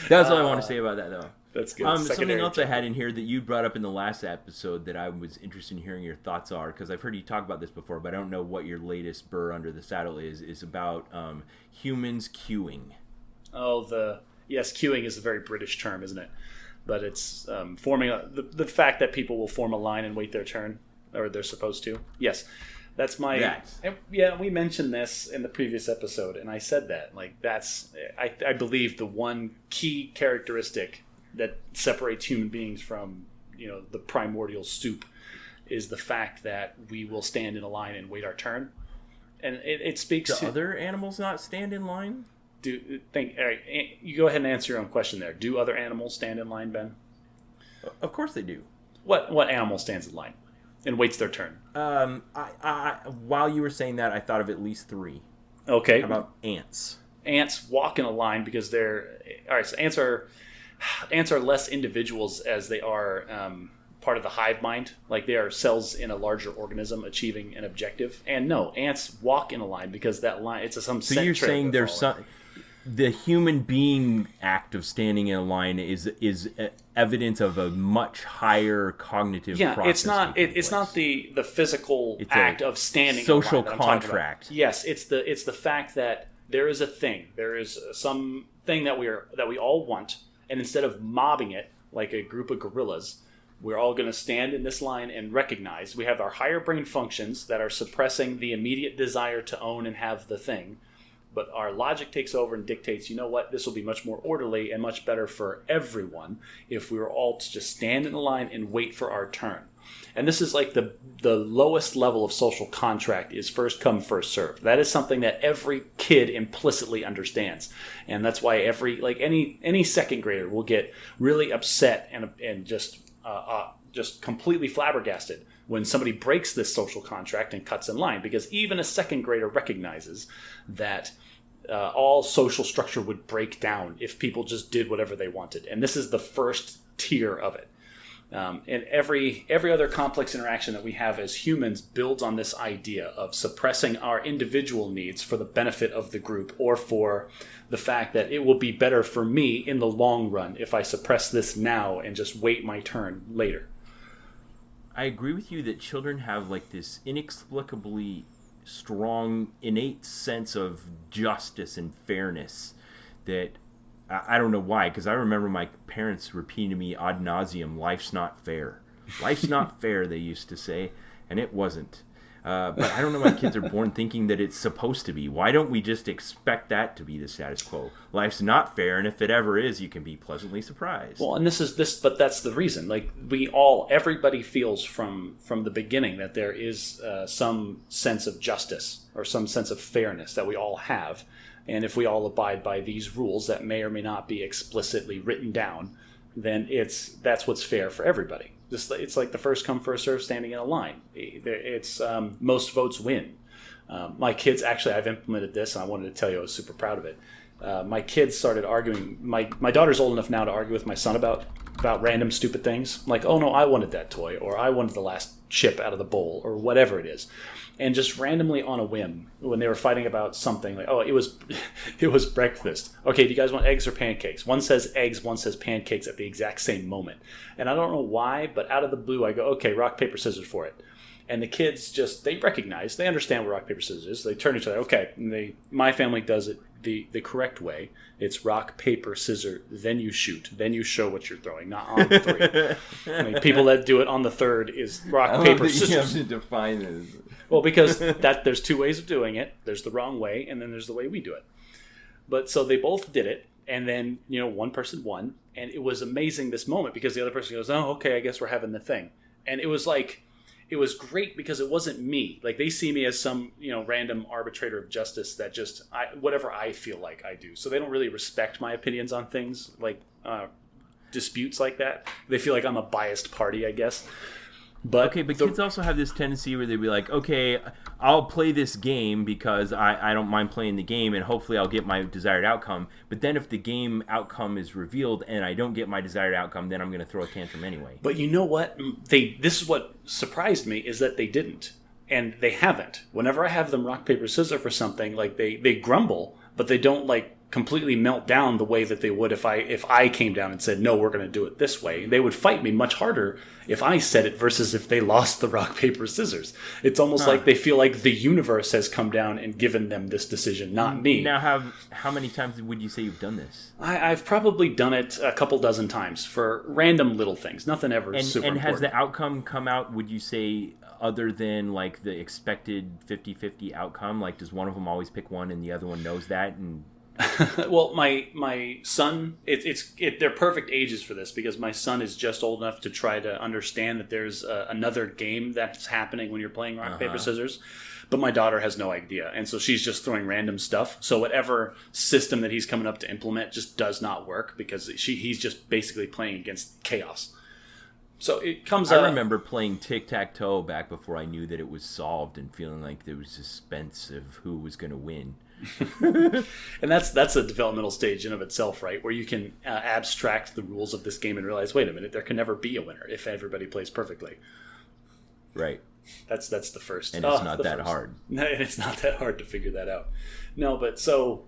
That's all I want to say about that, though. That's good. Something else I had in here that you brought up in the last episode that I was interested in hearing your thoughts are, because I've heard you talk about this before, but I don't know what your latest burr under the saddle is about humans queuing. Yes, queuing is a very British term, isn't it? But it's forming the fact that people will form a line and wait their turn, or they're supposed to. Yes. That's yeah, we mentioned this in the previous episode, and I said that. Like, that's, I believe, the one key characteristic that separates human beings from, the primordial soup is the fact that we will stand in a line and wait our turn. And it speaks to... Do other animals not stand in line? All right, you go ahead and answer your own question there. Do other animals stand in line, Ben? Of course they do. What animal stands in line and waits their turn? While you were saying that, I thought of at least 3. Okay. How about ants? Ants walk in a line because they're... All right, so ants are less individuals as they are part of the hive mind. Like, they are cells in a larger organism achieving an objective. And no, ants walk in a line because that line, it's some set. So you're saying there's some... The human being act of standing in a line is evidence of a much higher cognitive process. It's not the physical act of standing social in a line contract. Yes, it's the fact that there is a thing. There is some thing that we all want, and instead of mobbing it like a group of gorillas, we're all going to stand in this line and recognize we have our higher brain functions that are suppressing the immediate desire to own and have the thing. But our logic takes over and dictates, you know what, this will be much more orderly and much better for everyone if we were all to just stand in a line and wait for our turn. And this is like the lowest level of social contract is first come, first served. That is something that every kid implicitly understands. And that's why any second grader will get really upset and just just completely flabbergasted when somebody breaks this social contract and cuts in line, because even a second grader recognizes that all social structure would break down if people just did whatever they wanted. And this is the first tier of it. And every other complex interaction that we have as humans builds on this idea of suppressing our individual needs for the benefit of the group, or for the fact that it will be better for me in the long run if I suppress this now and just wait my turn later. I agree with you that children have like this inexplicably strong, innate sense of justice and fairness that I don't know why, because I remember my parents repeating to me ad nauseum, life's not fair. Life's not fair, they used to say, and it wasn't. But I don't know why kids are born thinking that it's supposed to be. Why don't we just expect that to be the status quo? Life's not fair, and if it ever is, you can be pleasantly surprised. Well, and but that's the reason. Like, everybody feels from the beginning that there is some sense of justice or some sense of fairness that we all have. And if we all abide by these rules that may or may not be explicitly written down, then that's what's fair for everybody. It's like the first come, first serve, standing in a line. It's most votes win. My kids, actually, I've implemented this, and I wanted to tell you I was super proud of it. My kids started arguing. My daughter's old enough now to argue with my son about random stupid things. Like, oh no, I wanted that toy, or I wanted the last chip out of the bowl, or whatever it is. And just randomly on a whim, when they were fighting about something, like, oh, it was breakfast. Okay, do you guys want eggs or pancakes? One says eggs, one says pancakes at the exact same moment. And I don't know why, but out of the blue, I go, okay, rock, paper, scissors for it. And the kids they recognize, they understand what rock, paper, scissors is. They turn to each other, okay, and my family does it the correct way. It's rock, paper, scissors, then you shoot. Then you show what you're throwing, not on three. I mean, people that do it on the third is rock, paper, scissors. You have to define it. Well, because there's two ways of doing it. There's the wrong way, and then there's the way we do it. But so they both did it, and then, one person won, and it was amazing, this moment, because the other person goes, oh, okay, I guess we're having the thing. And it was like, it was great because it wasn't me. Like, they see me as some, random arbitrator of justice that just, whatever I feel like I do. So they don't really respect my opinions on things, like disputes like that. They feel like I'm a biased party, I guess. But kids also have this tendency where they'd be like, okay, I'll play this game because I don't mind playing the game, and hopefully I'll get my desired outcome. But then if the game outcome is revealed and I don't get my desired outcome, then I'm going to throw a tantrum anyway. But you know what? This is what surprised me, is that they didn't. And they haven't. Whenever I have them rock, paper, scissors for something, like they grumble, but they don't like completely melt down the way that they would if I came down and said, no, we're going to do it this way. They would fight me much harder if I said it versus if they lost the rock, paper, scissors. It's almost like they feel like the universe has come down and given them this decision, not me. Now, how many times would you say you've done this? I've probably done it a couple dozen times for random little things. Nothing ever super important. And has the outcome come out, would you say, other than like the expected 50-50 outcome? Like, does one of them always pick one and the other one knows that? And well, my son, they're perfect ages for this, because my son is just old enough to try to understand that there's another game that's happening when you're playing rock, paper, scissors. But my daughter has no idea, and so she's just throwing random stuff. So whatever system that he's coming up to implement just does not work, because he's just basically playing against chaos. So it comes I remember playing tic-tac-toe back before I knew that it was solved, and feeling like there was suspense of who was going to win. And that's a developmental stage in of itself, right? Where you can abstract the rules of this game and realize, wait a minute, there can never be a winner if everybody plays perfectly. Right. That's the first. And it's not that hard. No, and it's not that hard to figure that out. No, but so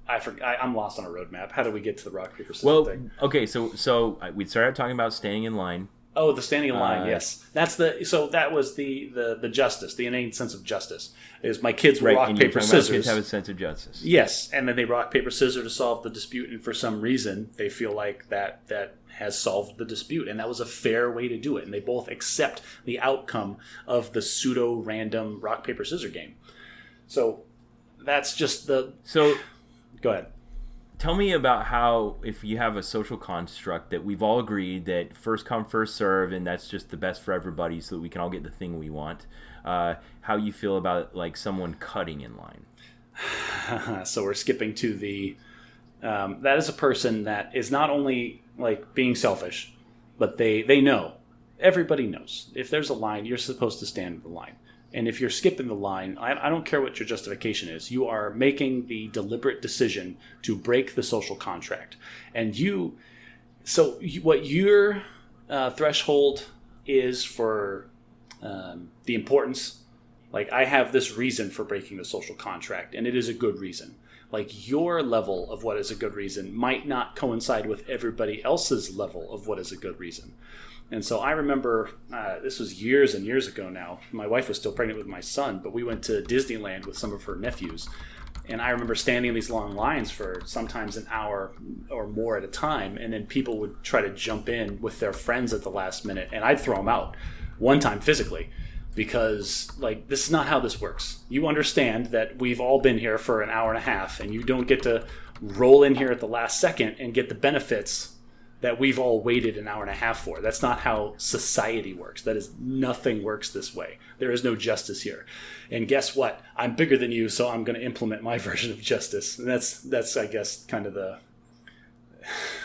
I'm lost on a roadmap. How do we get to the rock, paper, scissors thing? Okay, so we started talking about staying in line. Oh, the standing in line, yes. That was the justice, the innate sense of justice. Is my kids will rock, paper, scissors. Kids have a sense of justice. Yes, and then they rock, paper, scissors to solve the dispute, and for some reason they feel like that has solved the dispute, and that was a fair way to do it, and they both accept the outcome of the pseudo-random rock, paper, scissors game. So that's just Go ahead. Tell me about how, if you have a social construct that we've all agreed that first come, first serve, and that's just the best for everybody so that we can all get the thing we want, how you feel about like someone cutting in line. So we're skipping to that is a person that is not only like being selfish, but they know everybody knows if there's a line, you're supposed to stand in the line. And if you're skipping the line, I don't care what your justification is. You are making the deliberate decision to break the social contract. And what your threshold is for the importance, like I have this reason for breaking the social contract, and it is a good reason. Like your level of what is a good reason might not coincide with everybody else's level of what is a good reason. And so I remember, this was years and years ago now. My wife was still pregnant with my son, but we went to Disneyland with some of her nephews. And I remember standing in these long lines for sometimes an hour or more at a time. And then people would try to jump in with their friends at the last minute. And I'd throw them out one time physically because, like, this is not how this works. You understand that we've all been here for an hour and a half and you don't get to roll in here at the last second and get the benefits that we've all waited an hour and a half for. That's not how society works. That is, nothing works this way. There is no justice here. And guess what? I'm bigger than you, so I'm going to implement my version of justice. And that's I guess, kind of the...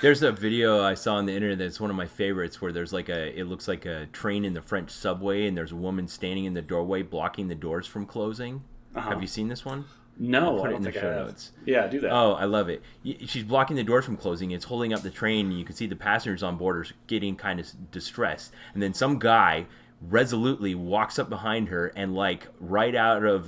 There's a video I saw on the internet that's one of my favorites where there's it looks like a train in the French subway and there's a woman standing in the doorway blocking the doors from closing. Uh-huh. Have you seen this one? No, I don't think I have. Notes. Yeah, do that. Oh, I love it. She's blocking the doors from closing. It's holding up the train, and you can see the passengers on board are getting kind of distressed. And then some guy resolutely walks up behind her and, like, right out of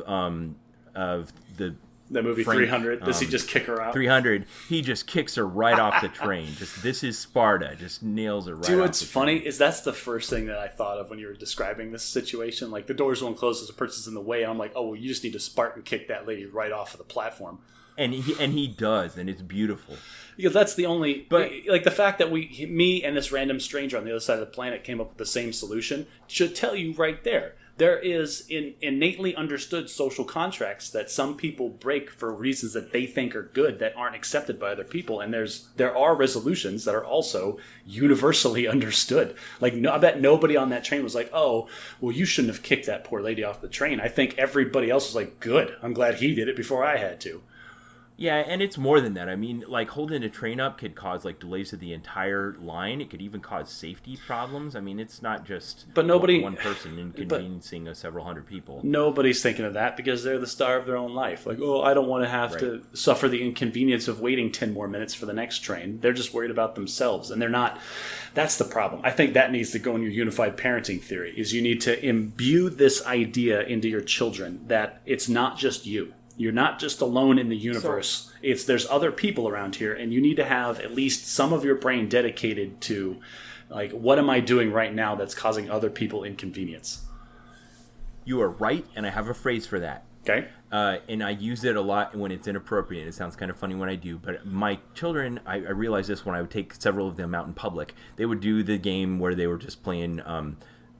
the movie 300, does he just kick her out? 300, he just kicks her right off the train. Just, this is Sparta. Just nails her right off the train. What's funny is that's the first thing that I thought of when you were describing this situation. Like, the doors won't close as a person's in the way. I'm like, oh, well, you just need to Spartan kick that lady right off of the platform. And he does, and it's beautiful. Because that's the only... But, like, the fact that me and this random stranger on the other side of the planet came up with the same solution should tell you right there. There is innately understood social contracts that some people break for reasons that they think are good that aren't accepted by other people. And there are resolutions that are also universally understood. Like, I bet nobody on that train was like, oh, well, you shouldn't have kicked that poor lady off the train. I think everybody else was like, good. I'm glad he did it before I had to. Yeah, and it's more than that. I mean, like, holding a train up could cause, like, delays to the entire line. It could even cause safety problems. I mean, it's not just one person inconveniencing several hundred people. Nobody's thinking of that because they're the star of their own life. Like, oh, I don't want to have to suffer the inconvenience of waiting 10 more minutes for the next train. They're just worried about themselves, and they're not. That's the problem. I think that needs to go in your unified parenting theory, is you need to imbue this idea into your children that it's not just you. You're not just alone in the universe. There's other people around here, and you need to have at least some of your brain dedicated to, like, what am I doing right now that's causing other people inconvenience? You are right, and I have a phrase for that. Okay. And I use it a lot when it's inappropriate. It sounds kind of funny when I do, but my children, I realized this when I would take several of them out in public. They would do the game where they were just playing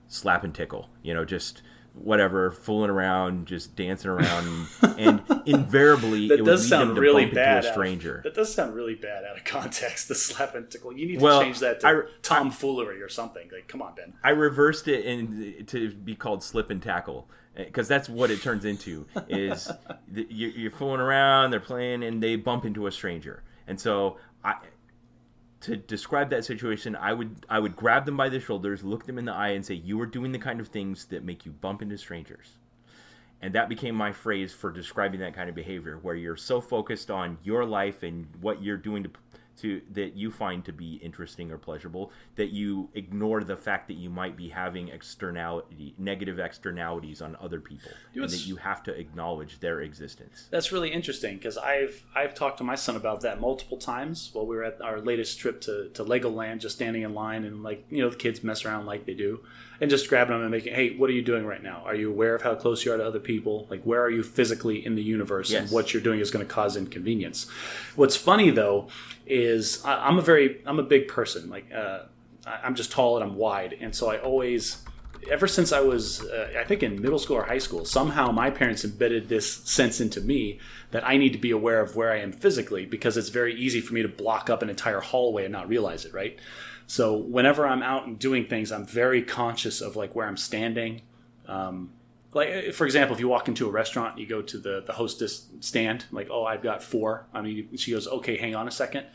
slap and tickle, just... whatever, fooling around, just dancing around, and invariably it would lead them to bump into a stranger. That does sound really bad out of context, the slap and tickle. You need to change that to tomfoolery or something. Like, come on, Ben. I reversed it to be called slip and tackle, because that's what it turns into, is you're fooling around, they're playing, and they bump into a stranger. And so to describe that situation, I would grab them by the shoulders, look them in the eye, and say, you are doing the kind of things that make you bump into strangers. And that became my phrase for describing that kind of behavior, where you're so focused on your life and what you're doing to that you find to be interesting or pleasurable, that you ignore the fact that you might be having negative externalities on other people, and that you have to acknowledge their existence. That's really interesting, because I've talked to my son about that multiple times while we were at our latest trip to Legoland, just standing in line, and, like, the kids mess around like they do, and just grabbing them and making, hey, what are you doing right now? Are you aware of how close you are to other people? Like, where are you physically in the universe? Yes. And what you're doing is going to cause inconvenience. What's funny, though, is I'm a big person. Like, I'm just tall and I'm wide. And so I always, ever since I was, I think in middle school or high school, somehow my parents embedded this sense into me that I need to be aware of where I am physically, because it's very easy for me to block up an entire hallway and not realize it, right? So whenever I'm out and doing things, I'm very conscious of, like, where I'm standing. Like, for example, if you walk into a restaurant and you go to the hostess stand, like, oh, I've got 4. I mean, she goes, okay, hang on a second.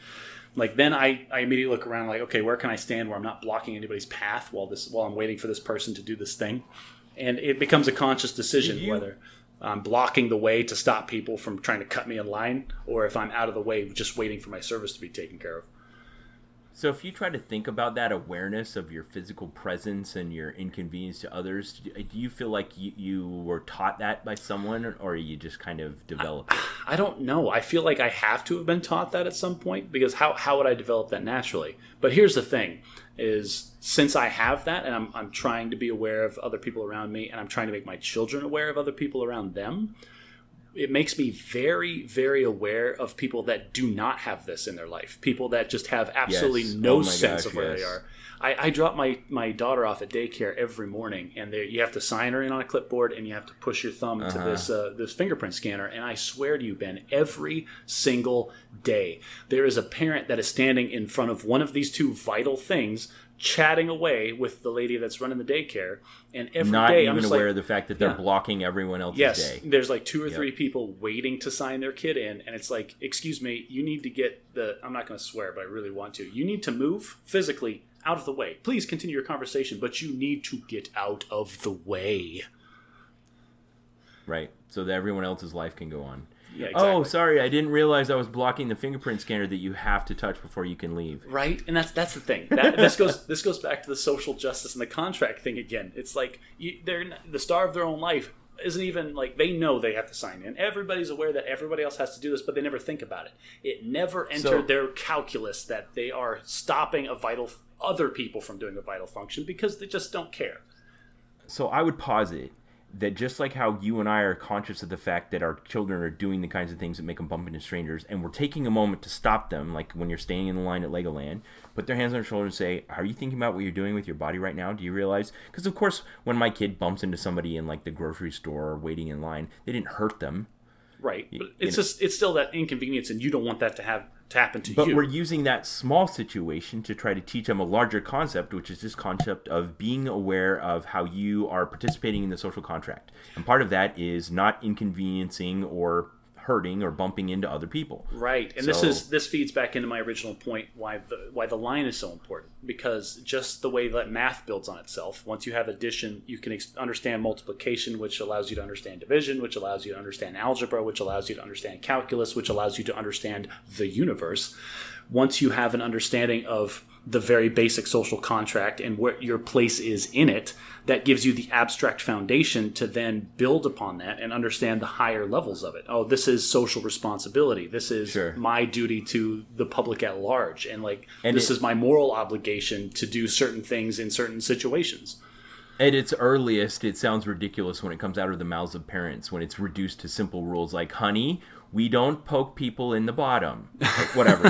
Like then I immediately look around like, okay, where can I stand where I'm not blocking anybody's path while I'm waiting for this person to do this thing, and it becomes a conscious decision whether I'm blocking the way to stop people from trying to cut me in line, or if I'm out of the way just waiting for my service to be taken care of. So if you try to think about that awareness of your physical presence and your inconvenience to others, do you feel like you were taught that by someone, or you just kind of developed it? I don't know. I feel like I have to have been taught that at some point, because how would I develop that naturally? But here's the thing, is since I have that, and I'm trying to be aware of other people around me, and I'm trying to make my children aware of other people around them, it makes me very, very aware of people that do not have this in their life. People that just have absolutely no sense of where they are. I drop my daughter off at daycare every morning, and you have to sign her in on a clipboard, and you have to push your thumb to this fingerprint scanner. And I swear to you, Ben, every single day, there is a parent that is standing in front of one of these two vital things, chatting away with the lady that's running the daycare, and every day I'm just aware of the fact that they're blocking everyone else's day. There's like 2 or 3 people waiting to sign their kid in, and it's like, excuse me, you need to get I'm not going to swear, but I really want to. You need to move physically out of the way. Please continue your conversation, but you need to get out of the way. Right, so that everyone else's life can go on. Yeah, exactly. Oh, sorry, I didn't realize I was blocking the fingerprint scanner that you have to touch before you can leave. Right, and that's the thing. This goes back to the social justice and the contract thing again. It's like they're the star of their own life isn't even like they know they have to sign in. Everybody's aware that everybody else has to do this, but they never think about it. It never entered their calculus that they are stopping other people from doing a vital function because they just don't care. So I would posit that just like how you and I are conscious of the fact that our children are doing the kinds of things that make them bump into strangers, and we're taking a moment to stop them, like when you're standing in the line at Legoland, put their hands on their shoulder and say, are you thinking about what you're doing with your body right now? Do you realize? Because of course, when my kid bumps into somebody in like the grocery store or waiting in line, they didn't hurt them. Right. But it's still that inconvenience, and you don't want that to happen to you. But we're using that small situation to try to teach them a larger concept, which is this concept of being aware of how you are participating in the social contract. And part of that is not inconveniencing or hurting or bumping into other people. Right. And this feeds back into my original point why the line is so important, because just the way that math builds on itself, once you have addition, you can understand multiplication, which allows you to understand division, which allows you to understand algebra, which allows you to understand calculus, which allows you to understand the universe. Once you have an understanding of the very basic social contract and what your place is in it, that gives you the abstract foundation to then build upon that and understand the higher levels of it. Oh, this is social responsibility. This is my duty to the public at large. And this is my moral obligation to do certain things in certain situations. At its earliest, it sounds ridiculous when it comes out of the mouths of parents, when it's reduced to simple rules like, honey, we don't poke people in the bottom. Like, whatever,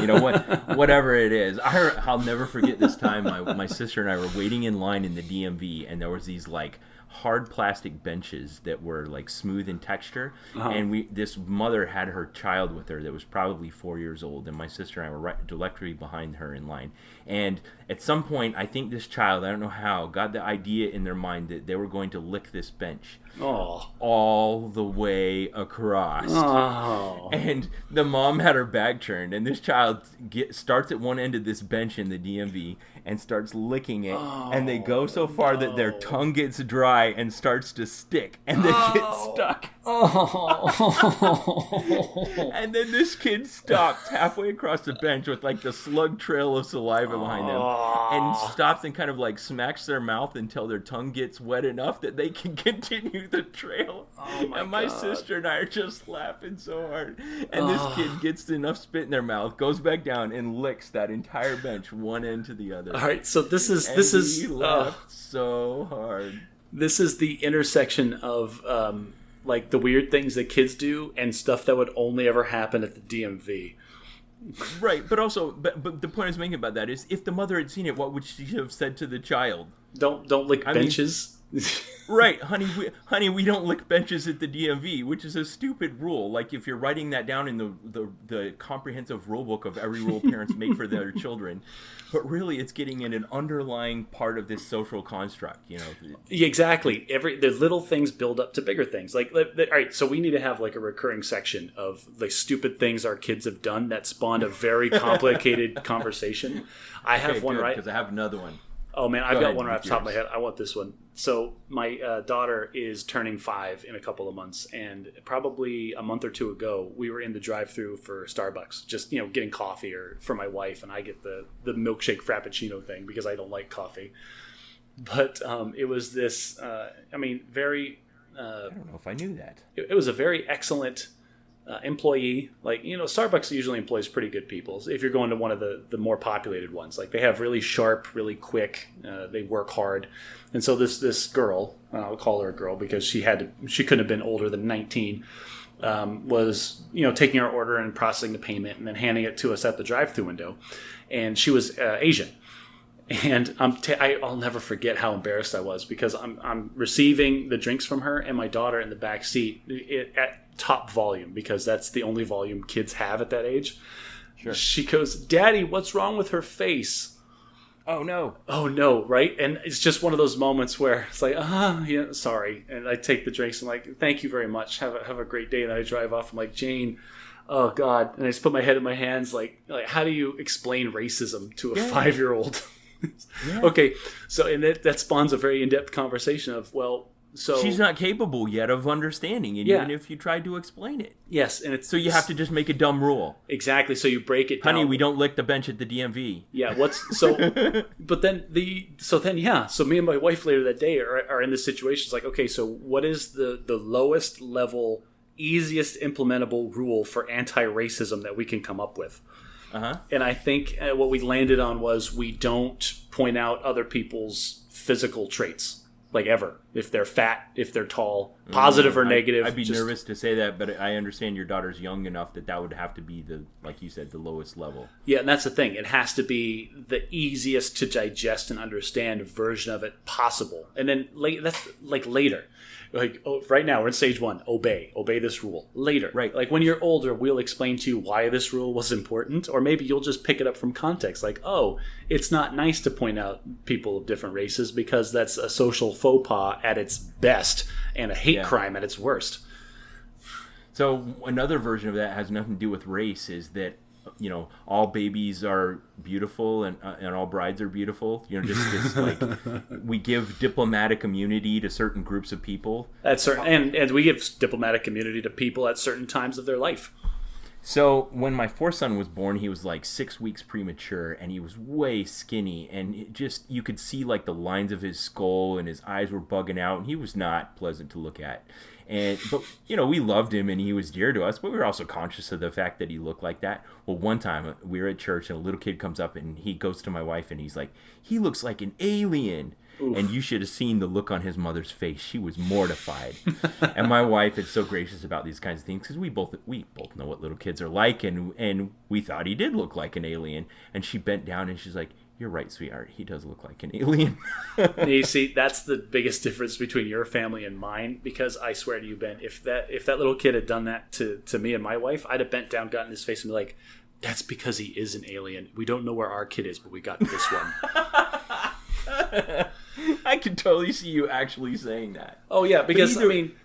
whatever it is. I'll never forget this time my sister and I were waiting in line in the DMV, and there was these like hard plastic benches that were like smooth in texture, and this mother had her child with her that was probably 4 years old, and my sister and I were right directly behind her in line. And at some point, I think this child, I don't know how, got the idea in their mind that they were going to lick this bench all the way across. And the mom had her back turned, and this child starts at one end of this bench in the DMV and starts licking it, and they go so far that their tongue gets dry and starts to stick, and they get stuck. And then this kid stops halfway across the bench with like the slug trail of saliva behind them, and stops and kind of like smacks their mouth until their tongue gets wet enough that they can continue the trail. And my sister and I are just laughing so hard. And this kid gets enough spit in their mouth, goes back down, and licks that entire bench one end to the other. All right, so this is we laughed so hard. This is the intersection of like the weird things that kids do and stuff that would only ever happen at the DMV. Right, but also, but the point I was making about that is, if the mother had seen it, what would she have said to the child? Don't lick benches. Right, honey, we don't lick benches at the DMV, which is a stupid rule. Like, if you're writing that down in the comprehensive rule book of every rule parents make for their children, but really it's getting in an underlying part of this social construct, you know. Exactly. The little things build up to bigger things. Like, all right, so we need to have like a recurring section of the stupid things our kids have done that spawned a very complicated conversation. I have one, right? Because I have another one. Oh man, I've got one right off the top of my head. I want this one. So my daughter is turning 5 in a couple of months, and probably a month or two ago, we were in the drive-thru for Starbucks, just getting coffee or for my wife, and I get the milkshake frappuccino thing because I don't like coffee. But it was this, very. I don't know if I knew that. It was a very excellent employee. Like, Starbucks usually employs pretty good people. If you're going to one of the more populated ones, like they have really sharp, really quick, they work hard. And so this girl, I'll call her a girl because she couldn't have been older than 19, was, taking our order and processing the payment and then handing it to us at the drive-thru window. And she was Asian. And I'll never forget how embarrassed I was because I'm receiving the drinks from her and my daughter in the back seat at top volume because that's the only volume kids have at that age. Sure. She goes, "Daddy, what's wrong with her face?" Oh no, right? And it's just one of those moments where it's like, yeah, sorry. And I take the drinks and like, thank you very much. Have a great day. And I drive off. I'm like, Jane, oh God. And I just put my head in my hands like how do you explain racism to a 5-year-old? Yeah. Okay, so and that spawns a very in-depth conversation of, so she's not capable yet of understanding it, even if you tried to explain it. Yes, and so you have to just make a dumb rule. Exactly. So you break it down. Honey, we don't lick the bench at the DMV. Yeah. But then So me and my wife later that day are in this situation. It's like, okay, so what is the lowest level, easiest implementable rule for anti-racism that we can come up with? Uh-huh. And I think what we landed on was we don't point out other people's physical traits, like ever. If they're fat, if they're tall, positive or negative. I'd be nervous to say that, but I understand your daughter's young enough that would have to be like you said, the lowest level. Yeah, and that's the thing. It has to be the easiest to digest and understand version of it possible. And then that's like later. Like, right now we're in stage 1. Obey this rule. Later, right? Like when you're older, we'll explain to you why this rule was important, or maybe you'll just pick it up from context. Like, it's not nice to point out people of different races because that's a social faux pas at its best and a hate crime at its worst. So another version of that has nothing to do with race. Is that all babies are beautiful and all brides are beautiful. Just this like we give diplomatic immunity to certain groups of people. At certain and we give diplomatic immunity to people at certain times of their life. So when my fourth son was born, he was like 6 weeks premature, and he was way skinny, and you could see like the lines of his skull, and his eyes were bugging out, and he was not pleasant to look at. But we loved him, and he was dear to us, but we were also conscious of the fact that he looked like that. Well, one time we were at church, and a little kid comes up, and he goes to my wife, and he's like, "He looks like an alien." Oof. And you should have seen the look on his mother's face. She was mortified. And my wife is so gracious about these kinds of things because we both know what little kids are like, and we thought he did look like an alien. And she bent down and she's like, "You're right, sweetheart. He does look like an alien." You see, that's the biggest difference between your family and mine. Because I swear to you, Ben, if that little kid had done that to me and my wife, I'd have bent down, gotten in his face, and be like, "That's because he is an alien. We don't know where our kid is, but we got this one." I can totally see you actually saying that. Oh yeah, because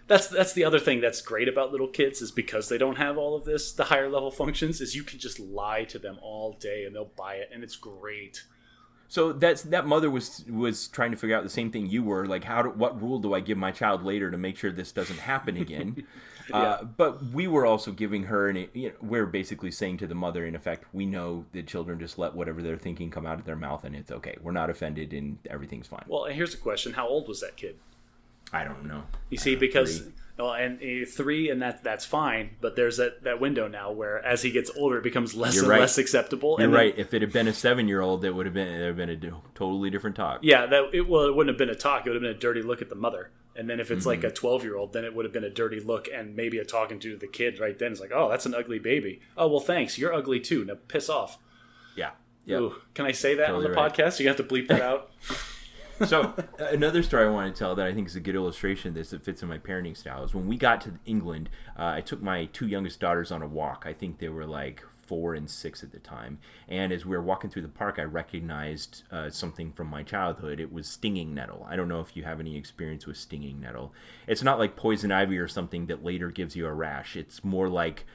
that's the other thing that's great about little kids is because they don't have all of this, the higher level functions, is you can just lie to them all day and they'll buy it, and it's great. So that mother was trying to figure out the same thing you were, like what rule do I give my child later to make sure this doesn't happen again? But we were also giving her, we're basically saying to the mother, in effect, we know that children just let whatever they're thinking come out of their mouth, and it's okay. We're not offended, and everything's fine. Well, and here's the question: how old was that kid? I don't know. You see, because 3, and that's fine. But there's that window now where, as he gets older, it becomes less less acceptable. You're right. If it had been a 7-year-old, there would have been a totally different talk. Yeah, it wouldn't have been a talk. It would have been a dirty look at the mother. And then if it's like a 12-year-old, then it would have been a dirty look and maybe a talking to the kid right then. It's like, "Oh, that's an ugly baby." "Oh, well, thanks. You're ugly too. Now piss off." Yeah. Ooh, can I say that totally on the podcast? You have to bleep that out. So another story I want to tell that I think is a good illustration of this that fits in my parenting style is when we got to England, I took my two youngest daughters on a walk. I think they were like 4 and 6 at the time. And as we were walking through the park, I recognized something from my childhood. It was stinging nettle. I don't know if you have any experience with stinging nettle. It's not like poison ivy or something that later gives you a rash. It's more like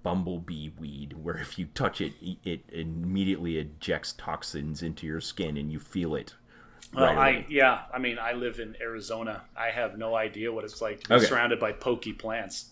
bumblebee weed, where if you touch it, it immediately ejects toxins into your skin and you feel it. Well, I live in Arizona. I have no idea what it's like to be surrounded by pokey plants.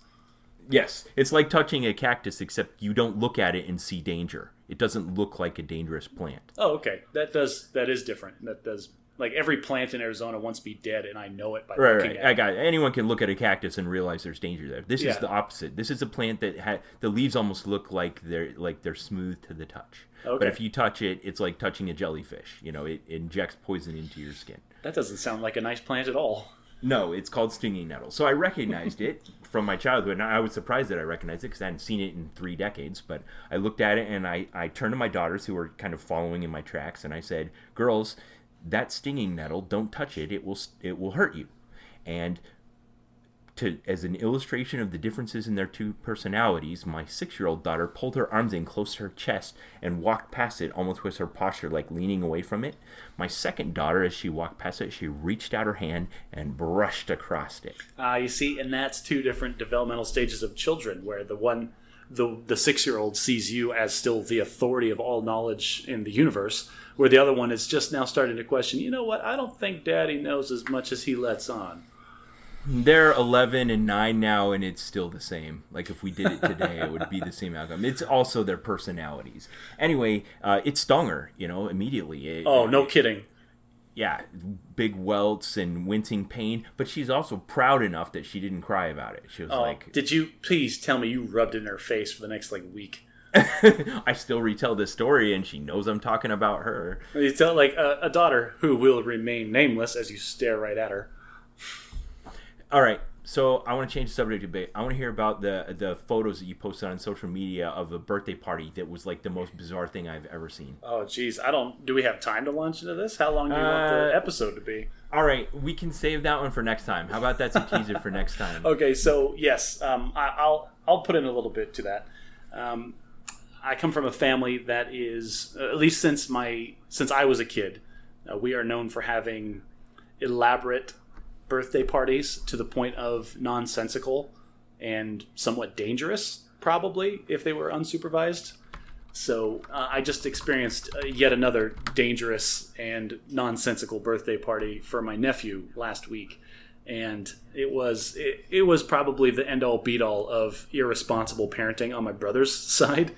Yes, it's like touching a cactus, except you don't look at it and see danger. It doesn't look like a dangerous plant. Oh, okay. That is different. That does, like, every plant in Arizona wants to be dead, and I know it by looking at it. I got it. Anyone can look at a cactus and realize there's danger there. This is the opposite. This is a plant that the leaves almost look like they're smooth to the touch. Okay. But if you touch it, it's like touching a jellyfish. It injects poison into your skin. That doesn't sound like a nice plant at all. No, it's called stinging nettle. So I recognized it from my childhood, and I was surprised that I recognized it because I hadn't seen it in 3 decades. But I looked at it, and I turned to my daughters, who were kind of following in my tracks, and I said, "Girls, that stinging nettle, don't touch it. It will hurt you." And as an illustration of the differences in their two personalities, my 6-year-old daughter pulled her arms in close to her chest and walked past it, almost with her posture like leaning away from it. My second daughter, as she walked past it, she reached out her hand and brushed across it. You see, and that's 2 different developmental stages of children, where the 6-year-old sees you as still the authority of all knowledge in the universe, where the other one is just now starting to question, you know what, I don't think Daddy knows as much as he lets on. They're 11 and 9 now, and it's still the same. Like, if we did it today, it would be the same outcome. It's also their personalities. Anyway, it stung her, immediately. No kidding. Yeah, big welts and wincing pain. But she's also proud enough that she didn't cry about it. She was like... Did you please tell me you rubbed it in her face for the next, week? I still retell this story, and she knows I'm talking about her. You tell, a daughter who will remain nameless as you stare right at her. All right, so I want to change the subject a bit. I want to hear about the photos that you posted on social media of a birthday party that was like the most bizarre thing I've ever seen. Oh, geez. Do we have time to launch into this? How long do you want the episode to be? All right, we can save that one for next time. How about that's a teaser for next time? Okay, so yes, I'll put in a little bit to that. I come from a family that is, at least since I was a kid, we are known for having elaborate birthday parties to the point of nonsensical and somewhat dangerous, probably, if they were unsupervised. So I just experienced yet another dangerous and nonsensical birthday party for my nephew last week. And it was probably the end-all, be-all of irresponsible parenting on my brother's side.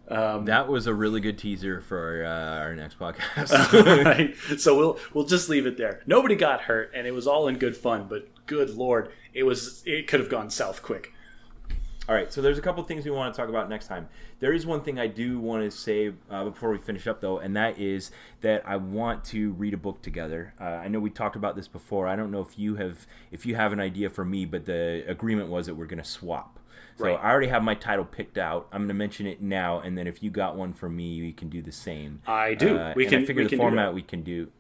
That was a really good teaser for our next podcast. Right. So we'll just leave it there. Nobody got hurt, and it was all in good fun. But good Lord, it could have gone south quick. All right. So there's a couple things we want to talk about next time. There is one thing I do want to say before we finish up, though, and that is that I want to read a book together. I know we talked about this before. I don't know if you have an idea for me, but the agreement was that we're going to swap. So right. I already have my title picked out. I'm going to mention it now, and then if you got one for me, you can do the same. I do. I figure the format we can do.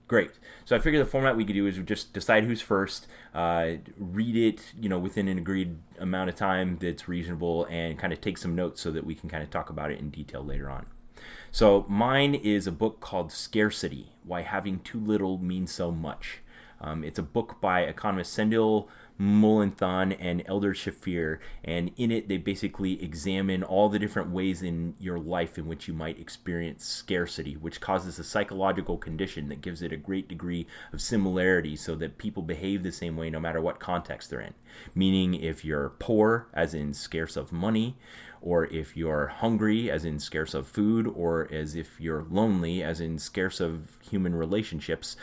Great. So I figure the format we could do is just decide who's first, read it, within an agreed amount of time that's reasonable, and kind of take some notes so that we can kind of talk about it in detail later on. So mine is a book called Scarcity: Why Having Too Little Means So Much. It's a book by economist Sendil Mullinthan and Elder Shafir, and in it they basically examine all the different ways in your life in which you might experience scarcity, which causes a psychological condition that gives it a great degree of similarity so that people behave the same way no matter what context they're in. Meaning if you're poor, as in scarce of money, or if you're hungry, as in scarce of food, or as if you're lonely, as in scarce of human relationships,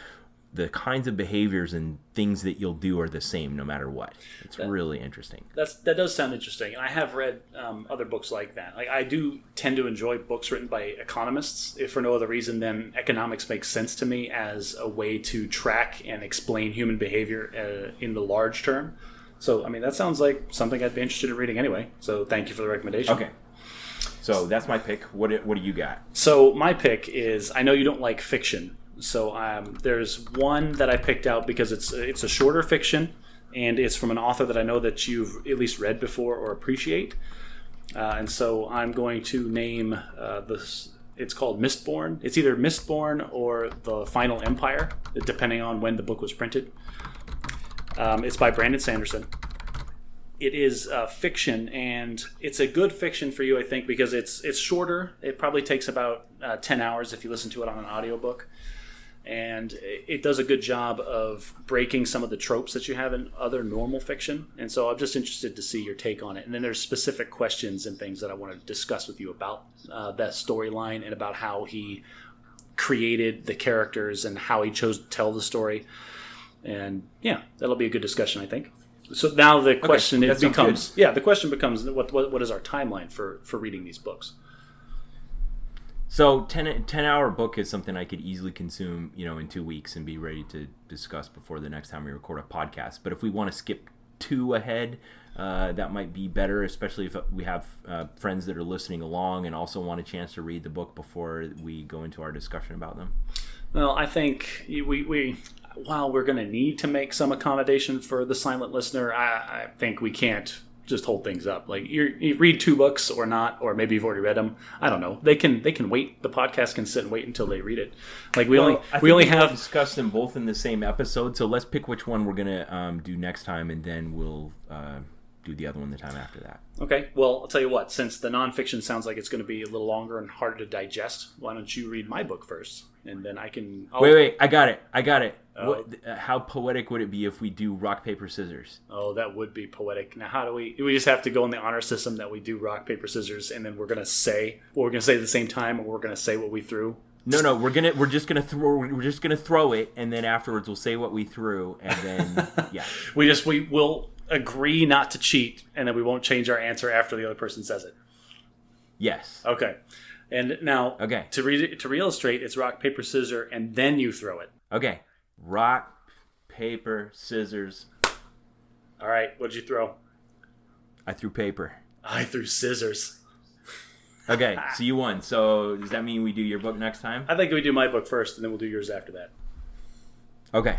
the kinds of behaviors and things that you'll do are the same no matter what. It's really interesting. That does sound interesting. And I have read other books like that. I do tend to enjoy books written by economists, if for no other reason than economics makes sense to me as a way to track and explain human behavior in the large term. So, that sounds like something I'd be interested in reading anyway. So thank you for the recommendation. Okay. So that's my pick. What do you got? So my pick is, I know you don't like fiction, So there's one that I picked out because it's a shorter fiction, and it's from an author that I know that you've at least read before or appreciate. And so I'm going to name this. It's called Mistborn. It's either Mistborn or The Final Empire, depending on when the book was printed. It's by Brandon Sanderson. It is fiction, and it's a good fiction for you, I think, because it's shorter. It probably takes about 10 hours if you listen to it on an audiobook. And it does a good job of breaking some of the tropes that you have in other normal fiction. And so I'm just interested to see your take on it. And then there's specific questions and things that I want to discuss with you about that storyline and about how he created the characters and how he chose to tell the story. And yeah, that'll be a good discussion, I think. So now the question becomes what is our timeline for reading these books? So 10-hour book is something I could easily consume, in 2 weeks and be ready to discuss before the next time we record a podcast. But if we want to skip 2 ahead, that might be better, especially if we have friends that are listening along and also want a chance to read the book before we go into our discussion about them. Well, I think while we're going to need to make some accommodation for the silent listener, I think we can't just hold things up. Like you read 2 books or not, or maybe you've already read them. I don't know. They can wait. The podcast can sit and wait until they read it. Like we only have discussed them both in the same episode. So let's pick which one we're gonna do next time, and then we'll do the other one the time after that. Okay. Well, I'll tell you what. Since the nonfiction sounds like it's going to be a little longer and harder to digest, why don't you read my book first, and then I can. Wait! I got it. Oh. How poetic would it be if we do rock, paper, scissors? Oh, that would be poetic. Now, how do we just have to go in the honor system that we do rock, paper, scissors, and then we're going to say what we're going to say at the same time, or we're going to say what we threw? No, we're just gonna throw it, and then afterwards we'll say what we threw, and then yeah. We'll agree not to cheat, and then we won't change our answer after the other person says it. Yes. Okay. And now, okay. To re-illustrate, it's rock, paper, scissors, and then you throw it. Okay. Rock, paper, scissors. All right. What did you throw? I threw paper. I threw scissors. Okay. So you won. So does that mean we do your book next time? I think we do my book first, and then we'll do yours after that. Okay.